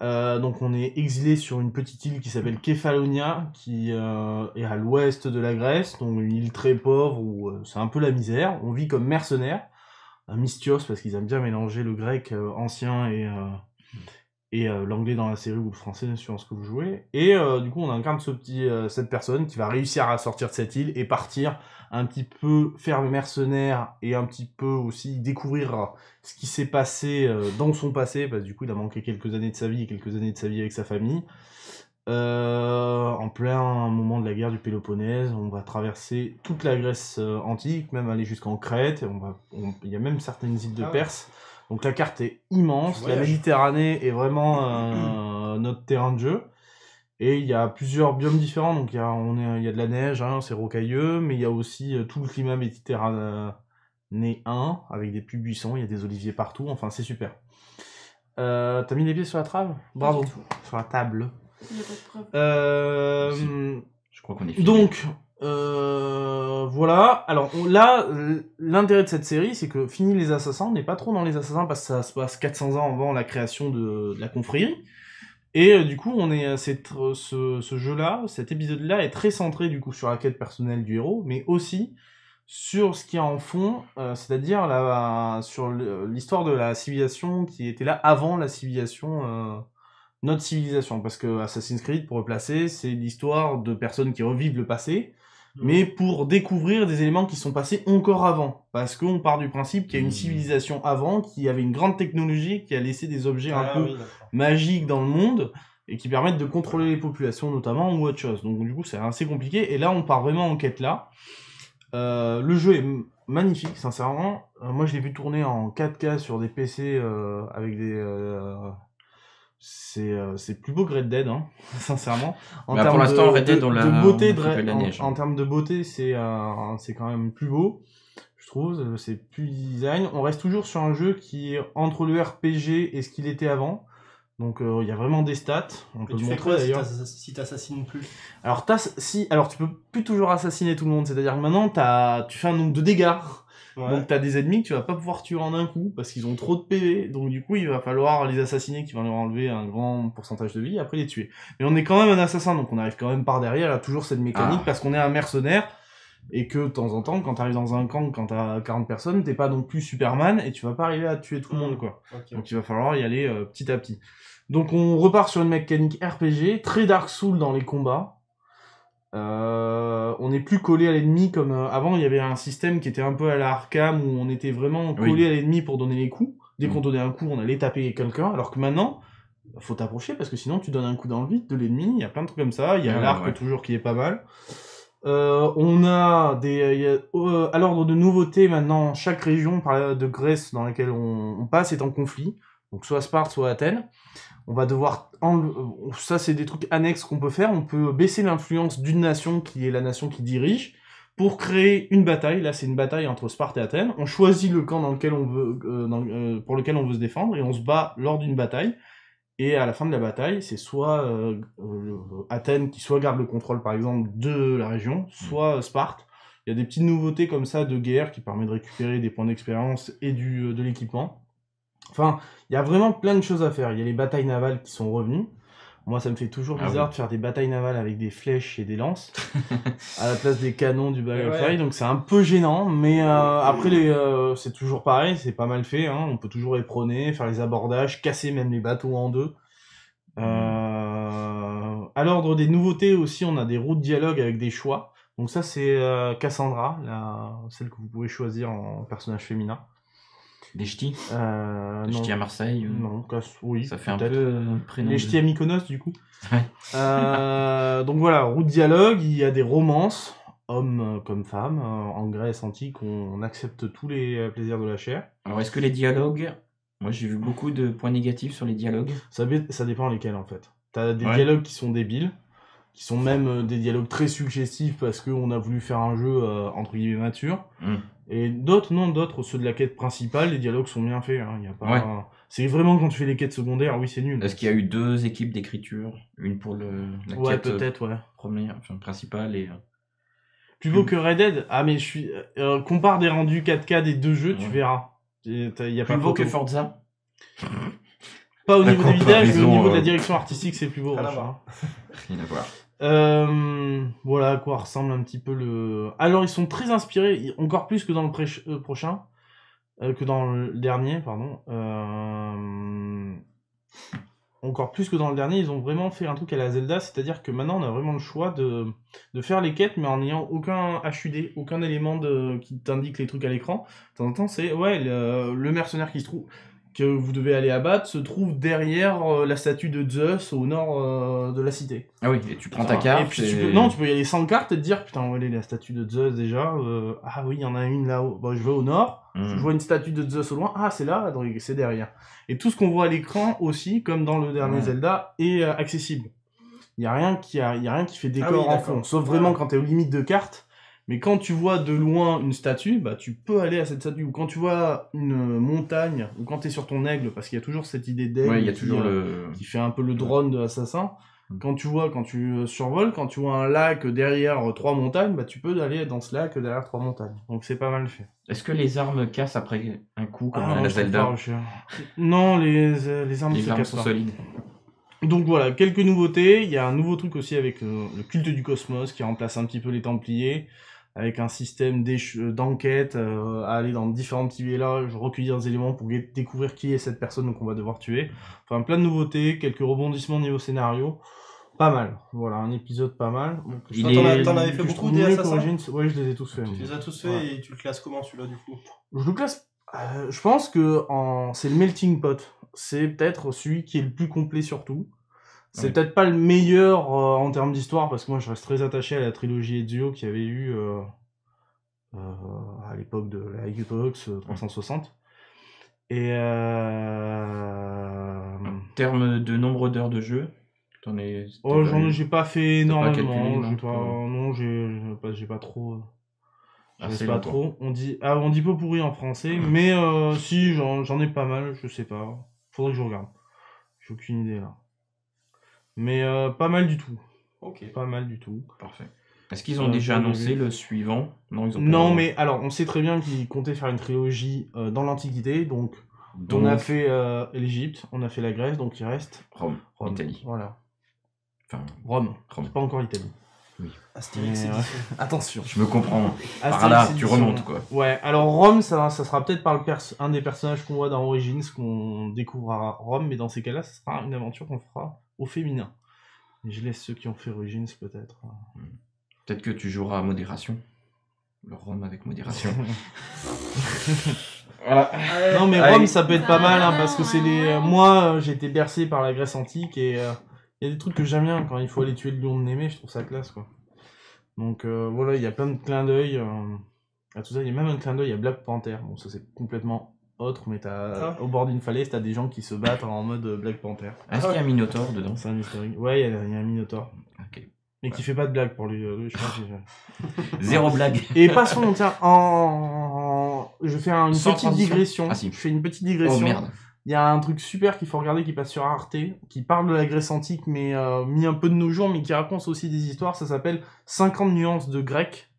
Donc on est exilé sur une petite île qui s'appelle Kefalonia, qui est à l'ouest de la Grèce, donc une île très pauvre où c'est un peu la misère. On vit comme mercenaires, à Mystios, parce qu'ils aiment bien mélanger le grec ancien et l'anglais dans la série ou le français suivant ce que vous jouez. Et du coup on incarne cette personne qui va réussir à sortir de cette île et partir un petit peu faire le mercenaire et un petit peu aussi découvrir ce qui s'est passé dans son passé, parce que du coup il a manqué quelques années de sa vie et quelques années de sa vie avec sa famille. En plein moment de la guerre du Péloponnèse, on va traverser toute la Grèce antique, même aller jusqu'en Crète, il y a même certaines îles de Perse. Donc la carte est immense, la Méditerranée est vraiment notre terrain de jeu. Et il y a plusieurs biomes différents, donc il y a de la neige, hein, c'est rocailleux, mais il y a aussi tout le climat méditerranéen, avec des pluies buissons, il y a des oliviers partout, enfin c'est super. T'as mis les pieds sur la table? Bravo. Sur la table. Il n'y a pas de preuve. Je crois qu'on est fini. Donc, voilà. Alors là, l'intérêt de cette série, c'est que fini les assassins, on n'est pas trop dans les assassins parce que ça se passe 400 ans avant la création de la confrérie. Et du coup, ce jeu-là, cet épisode-là est très centré du coup sur la quête personnelle du héros, mais aussi sur ce qu'il y a en fond, c'est-à-dire sur l'histoire de la civilisation qui était là avant la civilisation, notre civilisation. Parce que Assassin's Creed, pour replacer, c'est l'histoire de personnes qui revivent le passé, mais pour découvrir des éléments qui sont passés encore avant. Parce qu'on part du principe qu'il y a une civilisation avant qui avait une grande technologie, qui a laissé des objets un peu magiques dans le monde, et qui permettent de contrôler les populations notamment, ou autre chose. Donc du coup, c'est assez compliqué, et là, on part vraiment en quête là. Le jeu est magnifique, sincèrement. Moi, je l'ai vu tourner en 4K sur des PC avec des... c'est plus beau que Red Dead, hein, sincèrement. Pour l'instant, Red Dead, on l'a beauté, la neige. En termes de beauté, c'est quand même plus beau, je trouve. C'est plus design. On reste toujours sur un jeu qui est entre le RPG et ce qu'il était avant. Donc il y a vraiment des stats. On peut le montrer d'ailleurs. Si t'assassines plus. Alors tu peux plus toujours assassiner tout le monde. C'est-à-dire que maintenant tu fais un nombre de dégâts. Ouais. Donc t'as des ennemis que tu vas pas pouvoir tuer en un coup parce qu'ils ont trop de PV, donc du coup il va falloir les assassiner qui vont leur enlever un grand pourcentage de vie et après les tuer. Mais on est quand même un assassin, donc on arrive quand même par derrière, il y a toujours cette mécanique parce qu'on est un mercenaire et que de temps en temps quand t'arrives dans un camp, quand t'as 40 personnes, t'es pas non plus Superman et tu vas pas arriver à tuer tout le monde quoi. Okay. Donc il va falloir y aller petit à petit. Donc on repart sur une mécanique RPG, très Dark Souls dans les combats. On n'est plus collé à l'ennemi comme avant. Il y avait un système qui était un peu à la Arkham où on était vraiment collé à l'ennemi pour donner les coups. Dès qu'on donnait un coup, on allait taper quelqu'un. Alors que maintenant, faut t'approcher parce que sinon tu donnes un coup dans le vide de l'ennemi. Il y a plein de trucs comme ça. Il y a l'arc toujours qui est pas mal. On a à l'ordre de nouveautés maintenant. Chaque région de Grèce dans laquelle on passe est en conflit. Donc soit Sparte, soit Athènes. On va devoir... Ça, c'est des trucs annexes qu'on peut faire. On peut baisser l'influence d'une nation qui est la nation qui dirige pour créer une bataille. Là, c'est une bataille entre Sparte et Athènes. On choisit le camp dans lequel on veut, pour lequel on veut se défendre et on se bat lors d'une bataille. Et à la fin de la bataille, c'est soit Athènes qui soit garde le contrôle, par exemple, de la région, soit Sparte. Il y a des petites nouveautés comme ça de guerre qui permettent de récupérer des points d'expérience et de l'équipement. Enfin, il y a vraiment plein de choses à faire. Il y a les batailles navales qui sont revenues. Moi, ça me fait toujours bizarre de faire des batailles navales avec des flèches et des lances à la place des canons du Battlefield. Donc c'est un peu gênant, mais après c'est toujours pareil, c'est pas mal fait. Hein. On peut toujours éperonner, faire les abordages, casser même les bateaux en deux. À l'ordre des nouveautés aussi, on a des routes dialogue avec des choix. Donc ça, c'est Cassandra, celle que vous pouvez choisir en personnage féminin. Les ch'tis Les ch'tis à Marseille Non, oui. Ça fait un peu prénom. Les ch'tis à Mykonos, du coup. Ouais. Donc voilà, route dialogue, il y a des romances, hommes comme femmes. En Grèce antique, on accepte tous les plaisirs de la chair. Alors est-ce que les dialogues... Moi j'ai vu beaucoup de points négatifs sur les dialogues. Ça dépend lesquels en fait. T'as des dialogues qui sont débiles, qui sont même des dialogues très suggestifs parce qu'on a voulu faire un jeu entre guillemets mature. Et d'autres, non, ceux de la quête principale, les dialogues sont bien faits. Hein, y a pas... C'est vraiment quand tu fais les quêtes secondaires, oui, c'est nul. Est-ce qu'il y a eu 2 équipes d'écriture? Une pour la quête peut-être, première, principale et... Plus beau que Red Dead? Ah, mais je suis... compare des rendus 4K des 2 jeux, tu verras. Y a plus beau que Forza? Pas au niveau des visages, mais au niveau de la direction artistique, c'est plus beau. Rien à voir. Voilà à quoi ressemble un petit peu le... Alors, ils sont très inspirés, encore plus que dans le prochain, que dans le dernier, pardon. Encore plus que dans le dernier, ils ont vraiment fait un truc à la Zelda, c'est-à-dire que maintenant, on a vraiment le choix de faire les quêtes, mais en n'ayant aucun HUD, aucun élément qui t'indique les trucs à l'écran. De temps en temps, c'est, le mercenaire qui se trouve... que vous devez aller abattre se trouve derrière la statue de Zeus au nord de la cité. Ah oui, et tu prends ta carte. Et puis tu peux y aller sans carte et te dire putain, où est la statue de Zeus déjà ah oui, il y en a une là-haut. Bon, je vais au nord, je vois une statue de Zeus au loin. Ah, c'est là, c'est derrière. Et tout ce qu'on voit à l'écran aussi, comme dans le dernier Zelda, est accessible. il y a rien qui fait décor oui, en d'accord. fond, sauf vraiment quand t'es aux limites de carte. Mais quand tu vois de loin une statue, bah tu peux aller à cette statue. Ou quand tu vois une montagne, ou quand t'es sur ton aigle, parce qu'il y a toujours cette idée d'aigle Ouais, il y a toujours le... qui fait un peu le drone de l'assassin. Quand tu survoles, quand tu vois un lac derrière 3 montagnes, bah tu peux aller dans ce lac derrière 3 montagnes. Donc c'est pas mal fait. Est-ce que les armes cassent après un coup, comme Ah, la non, je trouve Zelda pas, Rocher. Non, les armes Les se armes cassent sont pas. solides. Donc voilà, quelques nouveautés. Il y a un nouveau truc aussi avec le culte du cosmos qui remplace un petit peu les Templiers, avec un système d'enquête, à aller dans différents petits villages, recueillir des éléments pour découvrir qui est cette personne qu'on va devoir tuer. Enfin, plein de nouveautés, quelques rebondissements niveau scénario. Pas mal. Voilà, un épisode pas mal. Donc, T'en avais fait que je beaucoup trouve des mieux Assassins qu'Origins. Ouais, je les ai tous faits. Tu les as tous faits Ouais. et tu le classes comment celui-là du coup? Je le classe. Je pense que c'est le melting pot. C'est peut-être celui qui est le plus complet surtout. C'est Ouais. peut-être pas le meilleur en termes d'histoire parce que moi je reste très attaché à la trilogie Ezio qu'il y avait eu à l'époque de la Xbox 360. Et En termes de nombre d'heures de jeu, oh, j'ai pas fait T'as pas énormément. calculé, J'ai non, pas, non, j'ai pas trop. Je Ah, sais c'est pas long, trop. On dit peu pourri en français, mais si j'en ai pas mal, je sais pas. Faudrait que je regarde. J'ai aucune idée là. Mais pas mal du tout. Ok. Pas mal du tout. Parfait. Est-ce qu'ils ont déjà j'ai annoncé vu. le suivant? Non, ils ont pas Non, encore. mais alors on sait très bien qu'ils comptaient faire une trilogie dans l'Antiquité, donc on Donc, a fait l'Égypte, on a fait la Grèce, donc il reste Rome, Italie. Voilà. Enfin, Rome. Rome. C'est pas encore l'Italie. Oui. Astérix Mais, édition. attention. Je me comprends. Par Astérix là, tu édition. remontes, quoi. Ouais, alors Rome, ça sera peut-être par un des personnages qu'on voit dans Origins qu'on découvrira à Rome, mais dans ces cas-là, ce sera une aventure qu'on fera au féminin. Et je laisse ceux qui ont fait Origins peut-être. Peut-être que tu joueras à modération. Le Rome avec modération. Voilà. Non mais Allez. Rome ça peut être pas mal hein, parce que c'est moi j'ai été bercé par la Grèce antique et il y a des trucs que j'aime bien quand il faut aller tuer le lion de Némée, je trouve ça classe quoi. Donc voilà, il y a plein de clins d'œil à tout ça, il y a même un clin d'œil à Black Panther. Bon ça c'est complètement autre mais au bord d'une falaise, t'as des gens qui se battent en mode Black Panther. Est-ce qu'il y a un Minotaur dedans? C'est un historique. Ouais, il y a un Minotaur. Ok. Mais qui fait pas de blague pour lui, je crois que Zéro blague. Et passons, tiens, je fais une Sans petite transition. digression. Ah, si. Je fais une petite digression. Oh merde. Il y a un truc super qu'il faut regarder qui passe sur Arte, qui parle de la Grèce antique, mais mis un peu de nos jours, mais qui raconte aussi des histoires. Ça s'appelle 50 nuances de grec.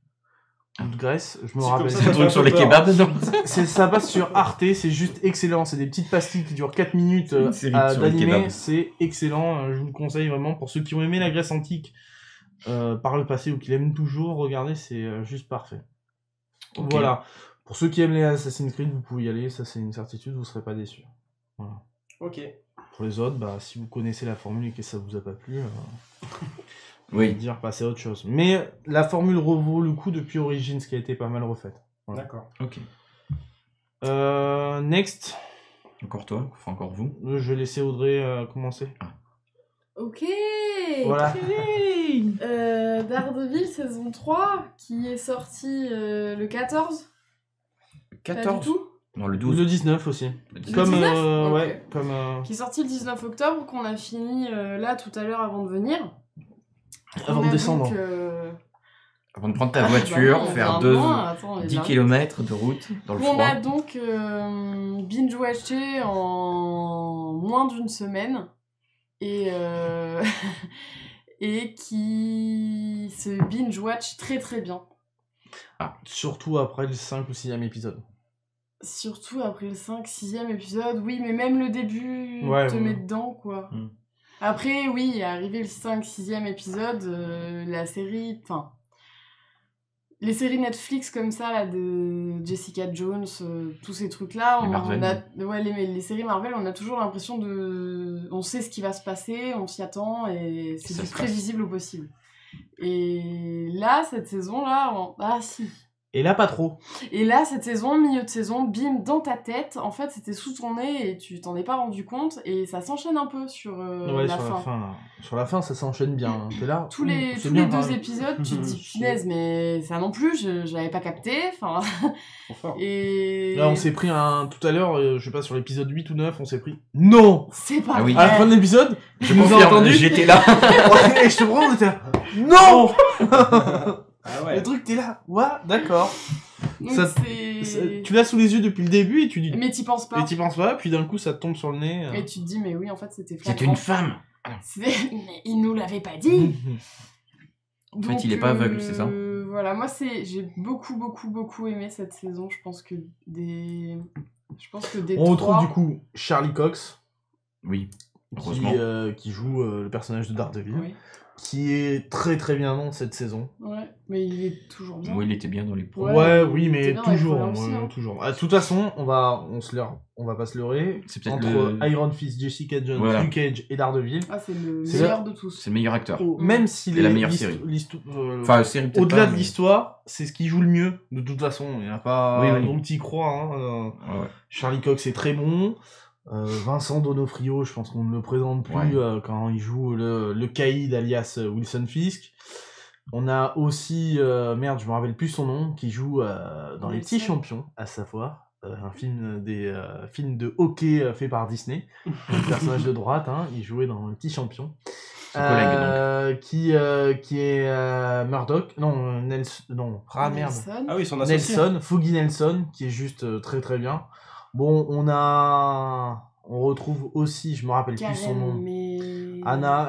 Ou de Grèce, je me C'est rappelle. comme ça, C'est ça un fait truc un sur peu les peur. kebabs, non? Ça passe sur Arte, c'est juste excellent. C'est des petites pastilles qui durent 4 minutes Une série sur les d'animé. kebabs. C'est excellent. Je vous le conseille vraiment pour ceux qui ont aimé la Grèce antique par le passé ou qui l'aiment toujours. Regardez, c'est juste parfait. Ok. Voilà. Pour ceux qui aiment les Assassin's Creed, vous pouvez y aller. Ça, c'est une certitude. Vous serez pas déçus. Voilà. Ok. Pour les autres, bah, si vous connaissez la formule et que ça vous a pas plu, Oui. dire passer à autre chose. Mais la formule revaut le coup depuis Origins qui a été pas mal refaite. Voilà. D'accord. Ok. Next. Encore toi, enfin encore vous. Je vais laisser Audrey commencer. Ok. Voilà. Daredevil saison 3 qui est sorti le 14. Pas du 14? tout. Non, le 12. Le 19 aussi. Le 19. Comme, 19 Ok. ouais, comme. Qui est sorti le 19 octobre, qu'on a fini là tout à l'heure avant de venir. Avant On de a descendre. donc, Avant de prendre ta bah voiture, non, faire enfin, non, attends, 10 là. km de route dans le On froid. a donc binge-watché en moins d'une semaine et, et qui se binge-watch très très bien. Surtout après le 5 ou 6e épisode. Surtout après le 5, 6e épisode, oui, mais même le début Ouais, te ouais. met dedans, quoi. Mm. Après, oui, arrivé le 5, 6e épisode, la série, enfin, les séries Netflix comme ça, là, de Jessica Jones, tous ces trucs-là, Les on Marvel. a, ouais, les séries Marvel, on a toujours l'impression de... On sait ce qui va se passer, on s'y attend, et c'est Ça du se passe. prévisible au possible. Et là, cette saison-là, ah si, Et là, pas trop. Et là, cette saison, milieu de saison, bim, dans ta tête, en fait, c'était sous ton nez et tu t'en es pas rendu compte. Et ça s'enchaîne un peu sur Ouais, la sur la fin. fin. Sur la fin, ça s'enchaîne bien. hein. T'es là. Tous les c'est bien, quand deux même. épisodes, tu te dis, punaise, mais ça non plus, je l'avais pas capté. Enfin, Trop fort. et... Là, on s'est pris tout à l'heure, je sais pas, sur l'épisode 8 ou 9, on s'est pris. Non! C'est pas Ah oui. À la fin vrai. de l'épisode, Je nous as confirme, entendu. j'étais là. Et je te prends, on était là. Non! Ah ouais. Le truc, t'es là. Ouais, d'accord. Donc Ça- c'est... Tu l'as sous les yeux depuis le début et tu dis. Mais t'y penses pas. Et t'y penses pas, puis d'un coup, ça te tombe sur le nez. Et tu te dis, mais oui, en fait, c'était C'est flagrant. une femme. Mais il nous l'avait pas dit. En fait, il est pas aveugle, c'est ça? Voilà, moi, j'ai beaucoup aimé cette saison. Je pense que des On retrouve trois- du coup Charlie Cox, Oui, heureusement. qui joue le personnage de Daredevil, Oui. qui est très très bien dans cette saison. Ouais, mais il est toujours bien. Oui, il était bien dans les pros. Ouais, oui, il était mais bien dans les toujours, premières aussi, hein. toujours. Ah, de toute façon, on va pas se leurrer. C'est peut-être Entre le- Iron Fist, Jessica Jones, Voilà. Luke Cage et Daredevil. Ah, c'est le C'est meilleur de tous. C'est le meilleur acteur. Même si Et la meilleure série. Enfin, série peut-être au-delà pas, de mais- l'histoire, c'est ce qui joue le mieux. De toute façon, il n'y a pas. Oui, oui. Donc t'y crois. Hein, Ouais, ouais. Charlie Cox est très bon. Vincent D'Onofrio, je pense qu'on ne le présente plus Ouais. quand il joue le Caïd alias Wilson Fisk. On a aussi, merde, je me rappelle plus son nom, qui joue dans Les Petits Nelson. Champions, à savoir un film film de hockey fait par Disney. Le personnage de droite, hein, il jouait dans Les Petits Champions. Son collègue, Qui est Murdoch, non, Nelson, non, merde. Nelson. Ah oui, son associé. Nelson, Foggy Nelson, qui est juste très très bien. Bon, on retrouve aussi, je me rappelle plus son Karen, nom. mais... Anna,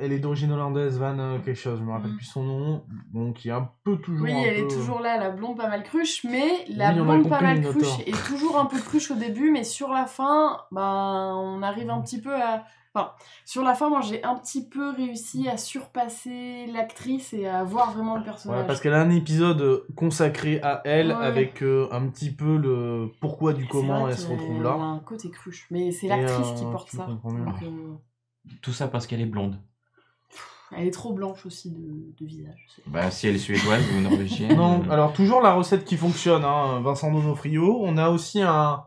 elle est d'origine hollandaise, Van quelque chose, je me rappelle plus son nom. Donc, qui est un peu toujours. Oui, un elle peu... est toujours là, la blonde pas mal cruche, mais la Oui, on a blonde pas compris, mal Minotaur. cruche est toujours un peu cruche au début, mais sur la fin, ben, on arrive un petit peu à... Enfin, sur la fin, moi, j'ai un petit peu réussi à surpasser l'actrice et à voir vraiment le personnage. Ouais, parce qu'elle a un épisode consacré à elle, Ouais. avec un petit peu le pourquoi du C'est comment vrai elle se qu'elle retrouve a là. un côté cruche, mais c'est Et, l'actrice qui porte tu ça. comprends mieux. Donc, Tout ça parce qu'elle est blonde. elle est trop blanche aussi de visage. Bah, si elle est suédoise ou norvégienne. Non, alors toujours la recette qui fonctionne, hein, Vincent D'Onofrio. On a aussi un.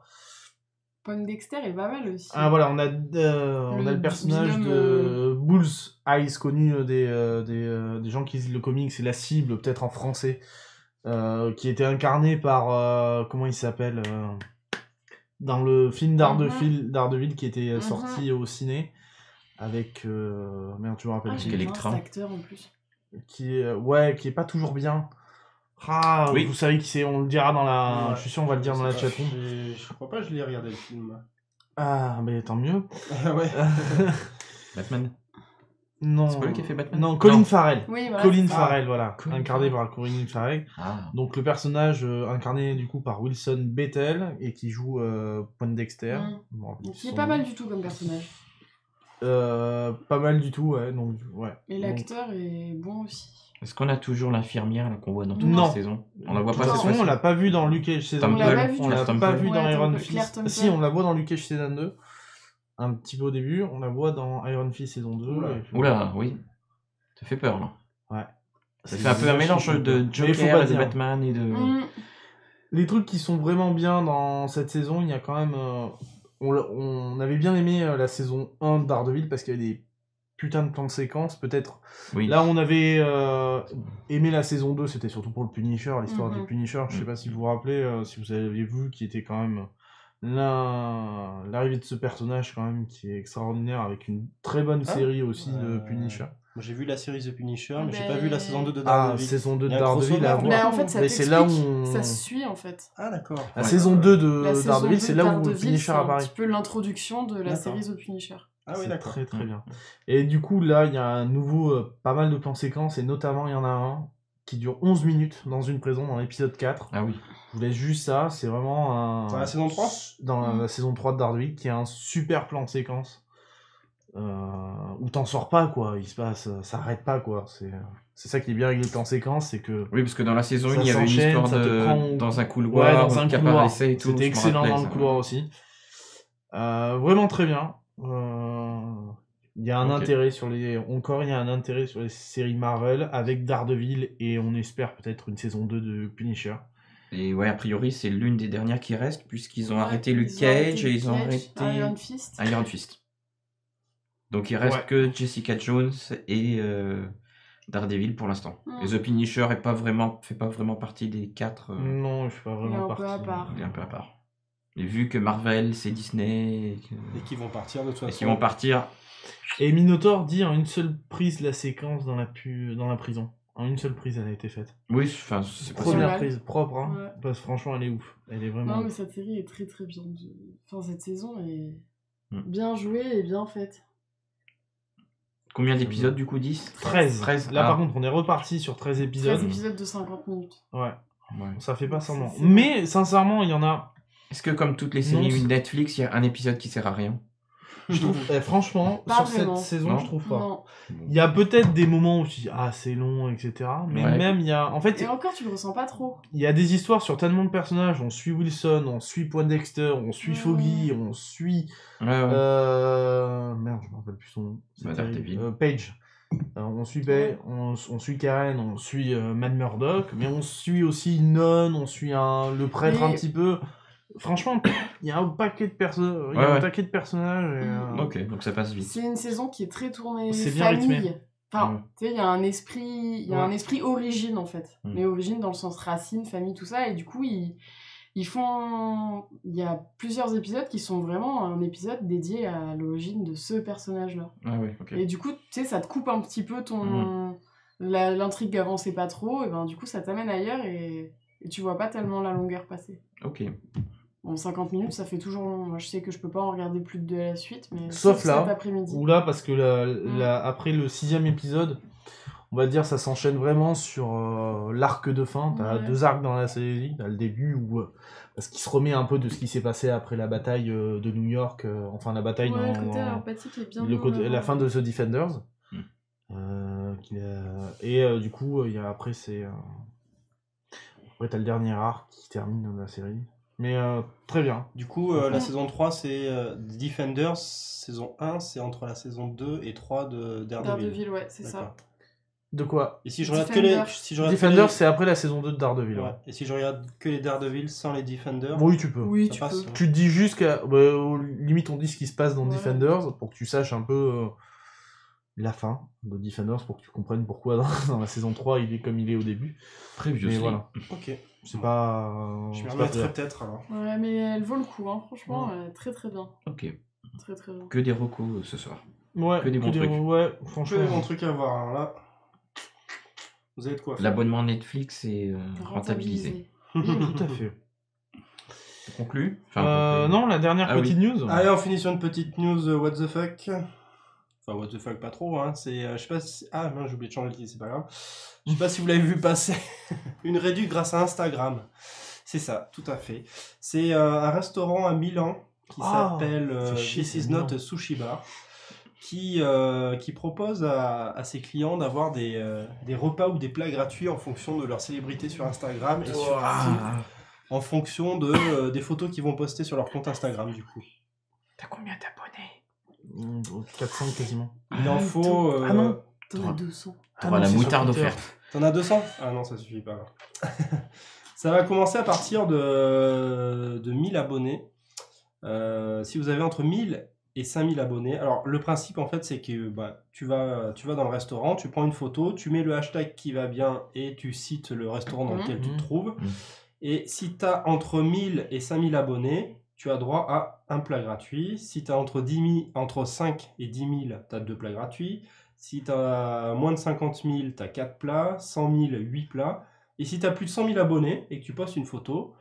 Poindexter est pas mal aussi. Ah voilà, on a le personnage binôme, de Bulls Eyes, connu des gens qui lisent le comic, c'est la cible, peut-être en français, qui était incarné par, comment il s'appelle, dans le film Daredevil qui était sorti au ciné, avec, merde, tu me rappelles Ah, plus. j'aime bien cet acteur en plus. Qui est pas toujours bien. Ah, Oui. vous savez qui c'est, on le dira dans la... Ouais, je suis sûr, on va le dire dans la je sais pas, chatroom. Je crois pas que je l'ai regardé le film. Ah, mais tant mieux. Ouais. Batman. Non. C'est pas lui qui a fait Batman? Non, Colin Non. Farrell. Oui, voilà, Colin c'est ça. Farrell, voilà. Colin Incarné par Colin Farrell. Ah. Donc le personnage incarné du coup par Wilson Bethel et qui joue Poindexter. Bon, Qui est pas mal du tout comme personnage. pas mal du tout, ouais. Donc, ouais. Et l'acteur est bon aussi. Est-ce qu'on a toujours l'infirmière là qu'on voit dans toute Non. la saison? On la voit De pas toute cette façon, fois-ci. on l'a pas vu dans Luke Cage saison Temple. 2. On l'a pas vu, On l'a Temple. pas vu dans Ouais, Iron Temple, Fist. Claire Temple. Si, on la voit dans Luke Cage saison 2. Un petit peu au début. On la voit dans Iron Fist saison 2. Oula. et puis- Oula, oui. Ça fait peur là. Ouais. Ça fait un peu un mélange de Mais faut Joker pas et de dire. Batman et de. Les trucs qui sont vraiment bien dans cette saison, il y a quand même... on avait bien aimé la saison 1 de Daredevil parce qu'il y avait des putains de plans de séquences, peut-être. Oui. Là, on avait aimé la saison 2, c'était surtout pour le Punisher, l'histoire Mhm. du Punisher. Je sais pas si vous vous rappelez, si vous aviez vu, qui était quand même... L'arrivée de ce personnage, quand même, qui est extraordinaire, avec une très bonne série aussi de Punisher. Moi, j'ai vu la série The Punisher, mais j'ai Ben- pas vu la saison 2 de Ah, Daredevil. saison 2 Il de y a un Daredevil, crossover, à non voir. Bah, en fait, ça Mais c'est là où t'explique, on- ça se suit en fait. Ah, d'accord. La Ouais. saison 2 de La saison Daredevil, 2 c'est de là où le Daredevil, Punisher c'est un apparaît. petit peu l'introduction de la D'accord. série The Punisher. Ah oui, C'est d'accord. très très bien. Et du coup, là, il y a un nouveau, pas mal de plans séquences, et notamment, il y en a un qui dure 11 minutes dans une prison, dans l'épisode 4. Ah oui. Je vous laisse juste ça, c'est vraiment un... Dans la saison 3 Dans la saison 3 de Daredevil, qui est un super plan séquence. Où t'en sors pas, quoi. Il se passe... Ça arrête pas, quoi. C'est ça qui est bien avec les plans séquences, c'est que... Oui, parce que dans la saison 1, ça il y avait une s'enchaîne, histoire ça te de... prend- dans un Ouais, couloir, dans un qui couloir. apparaissait et tout. C'était je me excellent rappelais, dans le ça. couloir aussi. Vraiment très bien. Il y a un Ok. intérêt sur les... Encore, il y a un intérêt sur les séries Marvel avec Daredevil et on espère peut-être une saison 2 de Punisher. Et ouais, a priori, c'est l'une des dernières qui reste, puisqu'ils ont Ouais, arrêté Luke ils ont arrêté Cage et Luke ils ont Cage, arrêté Iron Fist. Iron Fist. Donc il reste Ouais. que Jessica Jones et Daredevil pour l'instant. Mm. Et The Punisher fait pas vraiment partie des 4. Non, je suis pas Il est vraiment un peu à parti. part. Il est un peu à part. Et vu que Marvel, c'est Disney, Et qui vont partir de toute façon. et qu'ils vont partir. Et Minotaur dit en une seule prise la séquence dans la prison. En une seule prise, elle a été faite. Oui, enfin, c'est pas Première mal. prise, propre, hein. Ouais. Parce que franchement, elle est ouf. Elle est vraiment Non, mais ouf. cette série est très très bien. Enfin, cette saison est Mm. bien jouée et bien faite. Combien d'épisodes du coup 10 13. 13. Là, Ah. par contre, on est reparti sur 13 épisodes. 13 épisodes de 50 minutes. Ouais, Ouais. ça fait pas C'est- semblant. c'est Mais, sincèrement, il y en a... Est-ce que comme toutes les Non, séries c'est- Netflix, il y a un épisode qui sert à rien? Je trouve, franchement, Pas sur vraiment. cette saison, Non. je trouve pas. Non. Il y a peut-être des moments où tu dis, ah, c'est long, etc. Mais Ouais. même, il y a... En fait, Et encore, tu le ressens pas trop. il y a des histoires sur tellement de personnages. On suit Wilson, on suit Poindexter, on suit Ouais. Foggy, on suit... Ouais, ouais. Merde, je me rappelle plus son nom. C'est Bah, terrible. Daredevil. Page. On suit on suit Karen, on suit Matt Murdock, mais on suit aussi Nun, on suit le prêtre Mais- un petit peu. Franchement, il y a un paquet de personnages. Il y Ouais, a un ouais. paquet de personnages. et, Ok, donc ça passe vite. C'est une saison qui est très tournée C'est bien famille. rythmé. Enfin, Ouais. tu sais, il y a un esprit, Ouais. un esprit origine en fait. Mm. Mais origine dans le sens racine, famille, tout ça. Et du coup, ils font. Il y a plusieurs épisodes qui sont vraiment un épisode dédié à l'origine de ce personnage-là. Ah ouais, ok. Et du coup, tu sais, ça te coupe un petit peu ton. L'intrigue avançait pas trop, et ben du coup, ça t'amène ailleurs et tu vois pas tellement la longueur passer. Ok. Bon, 50 minutes, ça fait toujours long. Moi, je sais que je peux pas en regarder plus de la suite, mais Sauf là, cet après-midi. Ou là, parce que après le 6e épisode, on va dire, ça s'enchaîne vraiment sur l'arc de fin. T'as Ouais. 2 arcs dans la série. T'as le début où... parce qu'il se remet un peu de ce qui s'est passé après la bataille de New York. Enfin, la bataille Ouais, dans... le côté empathique est bien. le côté, mis en la avant. fin de The Defenders. Mm. Du coup, il y a après, après, t'as le dernier arc qui termine la série. Mais très bien. Du coup, la saison 3, c'est Defenders. Saison 1, c'est entre la saison 2 et 3 de Daredevil. Daredevil, ouais, c'est ça. D'accord. De quoi? Et si je regarde que les... Defenders. Si je regarde que Defenders, les- c'est après la saison 2 de Daredevil. Ouais. Ouais. Et si je regarde que les Daredevil sans les Defenders, Oui, tu peux. Oui, ça tu passe. peux. Tu te dis juste qu'à limite on dit ce qui se passe dans Ouais. Defenders pour que tu saches un peu la fin de Defenders pour que tu comprennes pourquoi dans la saison 3 il est comme il est au début. Previously. Mais voilà, Ok. c'est pas. Je m'y c'est pas remettrai clair. peut-être alors. Ouais, mais elle vaut le coup, hein. Franchement, très très bien. Ok. Très très bien. Que des recos ce soir. Ouais, Que des bons trucs. Ouais, Je franchement. fais mon truc à voir hein, là. Vous avez de quoi faire. L'abonnement Netflix est rentabilisé. Tout à fait. Conclu Non, la dernière Ah oui. petite news. Allez, on finit sur une petite news what the fuck. Enfin, what the fuck, pas trop, hein. C'est, je sais pas si... Ah, non, j'ai oublié de changer le titre, c'est pas grave. Je sais pas si vous l'avez vu passer. Une réduction grâce à Instagram. C'est ça, tout à fait. C'est un restaurant à Milan qui Ah, s'appelle fait chier, This c'est is Milan. not a Sushi Bar. Qui propose à ses clients d'avoir des repas ou des plats gratuits en fonction de leur célébrité sur Instagram et surtout en fonction des photos qu'ils vont poster sur leur compte Instagram du coup. T'as combien d'abonnés? 400 quasiment. Il en faut... Ah non. T'en as 200. T'auras la c'est sur moutarde Twitter. offerte. T'en as 200 ? Ah non, ça suffit pas. Ça va commencer à partir de 1000 abonnés. Si vous avez entre 1000 et 5000 abonnés. Alors, le principe, en fait, c'est que tu vas dans le restaurant, tu prends une photo, tu mets le hashtag qui va bien et tu cites le restaurant dans lequel tu te trouves. Et si tu as entre 1000 et 5000 abonnés, tu as droit à un plat gratuit. Si tu as entre 5 et 10 000, tu as 2 plats gratuits. Si tu as moins de 50 000, tu as 4 plats. 100 000, 8 plats. Et si tu as plus de 100 000 abonnés et que tu postes une photo,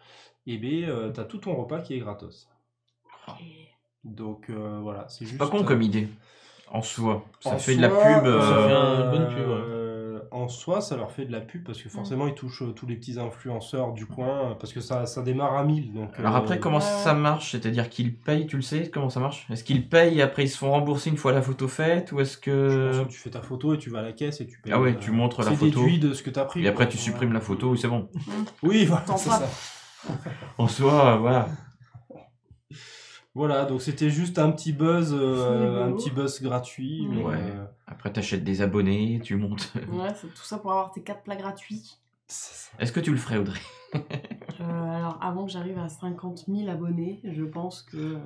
eh bien, tu as tout ton repas qui est gratos. Donc voilà, c'est juste... Pas con comme idée. En soi. Ça En fait de la soi, pub. Ça fait une bonne pub, En soi, ça leur fait de la pub parce que forcément, ils touchent tous les petits influenceurs du coin parce que ça démarre à 1000. Donc, Alors après, comment ça marche? C'est-à-dire qu'ils payent, tu le sais comment ça marche? Est-ce qu'ils payent et après ils se font rembourser une fois la photo faite? Ou est-ce Je pense que... que tu fais ta photo et tu vas à la caisse et tu payes. Ah ouais, tu montres la c'est photo. déduit de ce que tu as pris. Et après quoi. tu supprimes la photo et c'est bon. Oui, voilà, T'en c'est frappes. ça. En soi, voilà. Voilà, donc c'était juste un petit buzz gratuit. Mais, Ouais. Après, t'achètes des abonnés, tu montes. Ouais, c'est tout ça pour avoir tes 4 plats gratuits. Est-ce que tu le ferais, Audrey? Alors, avant que j'arrive à 50 000 abonnés, je pense que...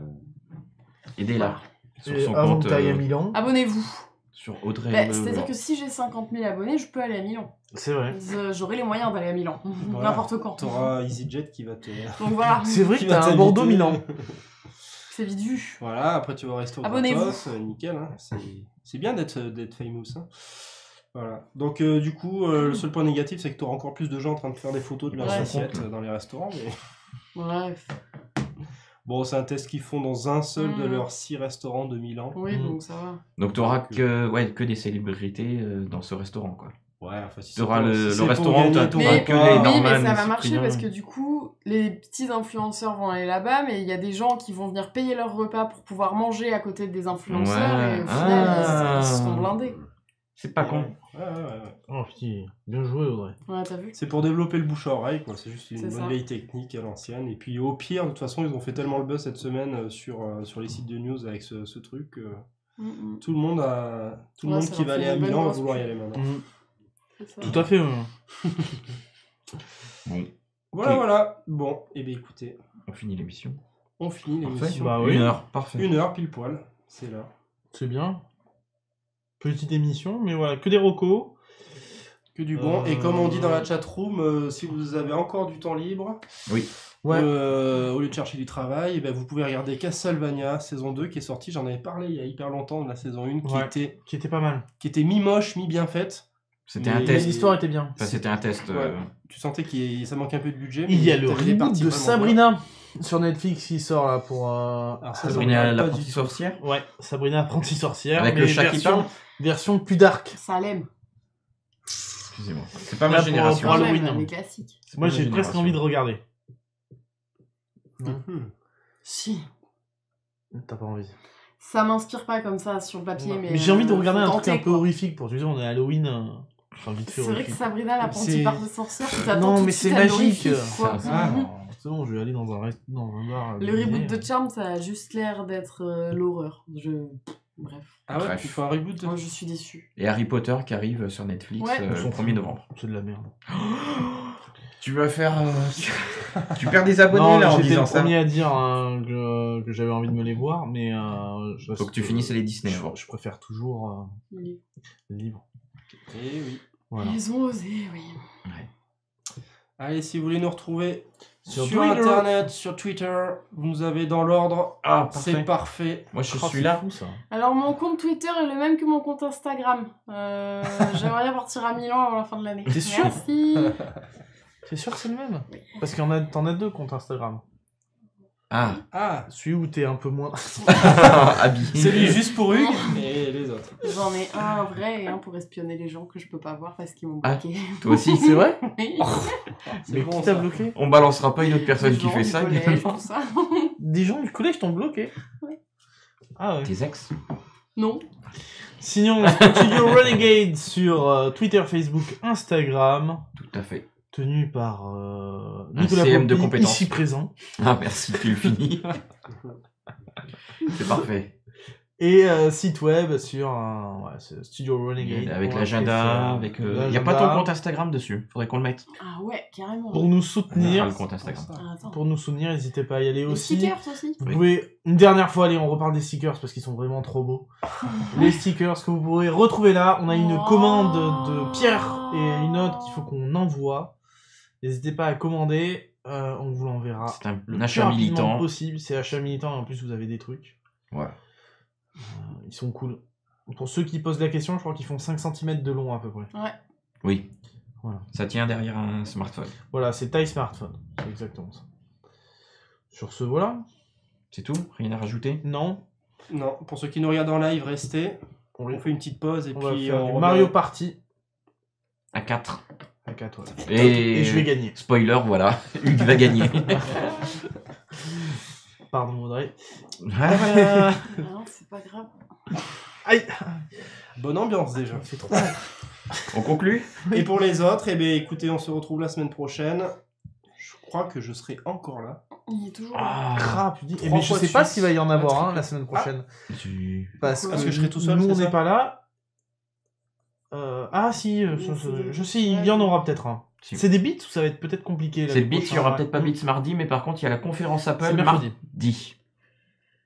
Aidez-la. Sur Et son avant compte. que t'ailles à Milan. Abonnez-vous. Sur Audrey. Bah, c'est-à-dire que si j'ai 50 000 abonnés, je peux aller à Milan. C'est vrai. J'aurai les moyens d'aller à Milan. Voilà. N'importe quand. T'auras EasyJet qui va te... Donc voilà. C'est vrai que Qui va t'as un t'inviter. Bordeaux-Milan. C'est vite vu. Voilà, après tu vas au resto Abonnez-vous. gratos, nickel. Hein. C'est bien d'être famous. Hein. Voilà. Donc du coup, le seul point négatif, c'est que tu auras encore plus de gens en train de faire des photos de leurs Ouais. assiettes dans les restaurants. Mais... Bref. Bon, c'est un test qu'ils font dans un seul de leurs 6 restaurants de Milan. Oui, donc ça va. Donc t'auras que des célébrités dans ce restaurant, quoi. Ouais, enfin, si t'auras c'est le pour restaurant, gagner t'auras ton que repas. les Oui, Norman, mais ça les va marcher Cypriens. parce que du coup, les petits influenceurs vont aller là-bas, mais il y a des gens qui vont venir payer leur repas pour pouvoir manger à côté des influenceurs Ouais. et au final, Ah. ils seront blindés. C'est pas con. Ouais. Oh putain, bien joué Audrey. Ouais, t'as vu? C'est pour développer le bouche-à-oreille, quoi. C'est juste une C'est bonne ça. vieille technique à l'ancienne. Et puis au pire, de toute façon, ils ont fait tellement le buzz cette semaine sur les sites de news avec ce truc. Tout le monde, Ouais, ça qui leur va fait aller à une bonne Milan va grosse vouloir y pub. aller maintenant. C'est ça. Tout à fait. Bon, Voilà. Bon, et bien écoutez, on finit l'émission. on finit Parfait. l'émission. Bah oui. 1 heure, parfait. 1 heure pile poil, c'est là. C'est bien. Petite émission, mais voilà, que des recos. Que du bon. Et comme on dit dans la chatroom, si vous avez encore du temps libre, Oui. Ouais. au lieu de chercher du travail, eh ben, vous pouvez regarder Castlevania saison 2 qui est sortie. J'en avais parlé il y a hyper longtemps de la saison 1 Ouais. Qui était pas mal. qui était mi-moche, mi-bien faite. C'était Mais un test. L'histoire était bien. Enfin, c'était un test. Ouais. Tu sentais que ça manquait un peu de budget. Il y a mais le t'avais des reboot parties de vraiment Sabrina sur Netflix qui sort là pour. Alors, ça, Sabrina j'en ai pas l'apprentie du tout. sorcière. Ouais, Sabrina apprentie sorcière. Avec mais le chat qui version, parle. version plus dark. Salem. Excusez-moi. C'est pas Là, ma pour- génération. pour Quand Halloween. même, les classiques. C'est Moi pas ma j'ai presque génération. envie de regarder. Si. T'as pas envie. Ça m'inspire pas comme ça sur le papier, mais... j'ai envie de regarder faut un truc tenter, un peu quoi. horrifique pour tu sais, on est Halloween. Enfin, vite fait C'est vrai que horrifique. Sabrina, l'apprenti C'est- par de sorcière, tu t'attends Non, tout de mais suite c'est à magique. l'horrifique, quoi. C'est bon, je vais aller dans un bar. Le reboot de Charm, ça a juste l'air d'être l'horreur. Bref. Ah ouais, Bref. tu fais un reboot de... Moi, je suis déçue. Et Harry Potter qui arrive sur Netflix Ouais. le 1er novembre. C'est de la merde. Tu vas faire. Tu perds des abonnés Non, là en j'étais le disant ça. premier à dire hein, que j'avais envie de me les voir, mais Faut que tu finisses les Disney. avant. je préfère toujours Oui. les livres. Eh oui. Voilà. Ils ont osé, oui. Allez, si vous voulez nous retrouver Sur sur Twitter. Internet, sur Twitter, vous nous avez dans l'ordre. Ah, C'est parfait. Moi je Oh, suis c'est là. fou, ça. Alors, mon compte Twitter est le même que mon compte Instagram. J'aimerais bien partir à Milan avant la fin de l'année. T'es sûr Merci. C'est sûr que c'est le même Parce qu'en a, t'en as deux comptes Instagram. Ah, Ah, Celui où t'es un peu moins. habillé. celui juste pour Hugues et les autres. J'en ai un vrai et un pour espionner les gens que je peux pas voir parce qu'ils m'ont Ah. bloqué. Toi aussi. C'est vrai Oui. Mais bon, qui ça. t'a bloqué On balancera pas une autre personne Les qui gens fait du ça. collège, évidemment. tout ça. Des gens du collège t'ont bloqué Ouais. Ah ouais. Tes ex. Non. Sinon, Studio Renegade sur Twitter, Facebook, Instagram. Tout à fait. Tenu par Un Nicolas CM de Pompili, compétences. ici présent. Ah merci, tu le finis. C'est parfait. Et site web sur c'est Studio Renegade. Avec l'agenda, avec. Il y a pas ton compte Instagram dessus. Faudrait qu'on le mette. Ah ouais, carrément. Pour nous On soutenir. mettra le compte Instagram. Ah, attends. Pour nous soutenir, n'hésitez pas à y aller Les aussi. stickers aussi. Vous pouvez, une dernière fois, allez, on reparle des stickers parce qu'ils sont vraiment trop beaux. Les stickers que vous pourrez retrouver là. On a une commande de Pierre et une autre qu'il faut qu'on envoie. N'hésitez pas à commander. On vous l'enverra. C'est un Le achat plus rapidement militant. possible. C'est achat militant et en plus vous avez des trucs. Ouais. Ils sont cool. Pour ceux qui posent la question, je crois qu'ils font 5 cm de long à peu près. Ouais. Oui. Voilà. Ça tient derrière un smartphone. Voilà, c'est taille smartphone. C'est exactement ça. Sur ce, voilà. C'est tout? Rien à rajouter? Non. Non, pour ceux qui nous regardent en live, restez. On fait une petite pause et On va puis faire du revient. Mario Party. À 4. À 4, ouais. Et je vais gagner. Spoiler, voilà. Hugues va gagner. Pardon Audrey. Voilà. Non, c'est pas grave. Aïe. Bonne ambiance déjà. C'est trop. On conclut? Et pour les autres, eh bien, écoutez, on se retrouve la semaine prochaine. Je crois que je serai encore là. Il est toujours Ah, là. crap, tu dis. Trois Mais je fois sais de pas suite. s'il va y en avoir Ah, la semaine prochaine. Parce Parce que je serai tout seul, Nous, c'est on n'est ça pas là. Ah si, je sais, il y en aura peut-être un. Si. C'est des beats ou ça va être peut-être compliqué là, C'est le Beats, il prochain, y aura ouais. peut-être pas Beats mardi, mais par contre, il y a la conférence Apple C'est mercredi. mardi.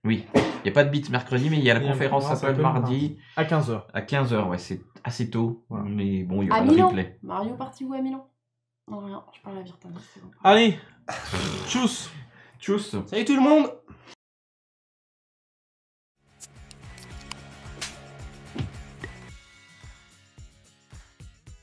Oui, il n'y a pas de Beats mercredi, mais il y a la Il y a la conférence conférence Apple Apple mardi À 15h. à 15h. Ouais, c'est assez tôt, Voilà. mais bon, il y À aura le Milan. replay. Mario Party ou à Milan? Non, rien, je parle à Virtalis, c'est bon. Allez, tchuss. Tchuss. Salut tout le monde!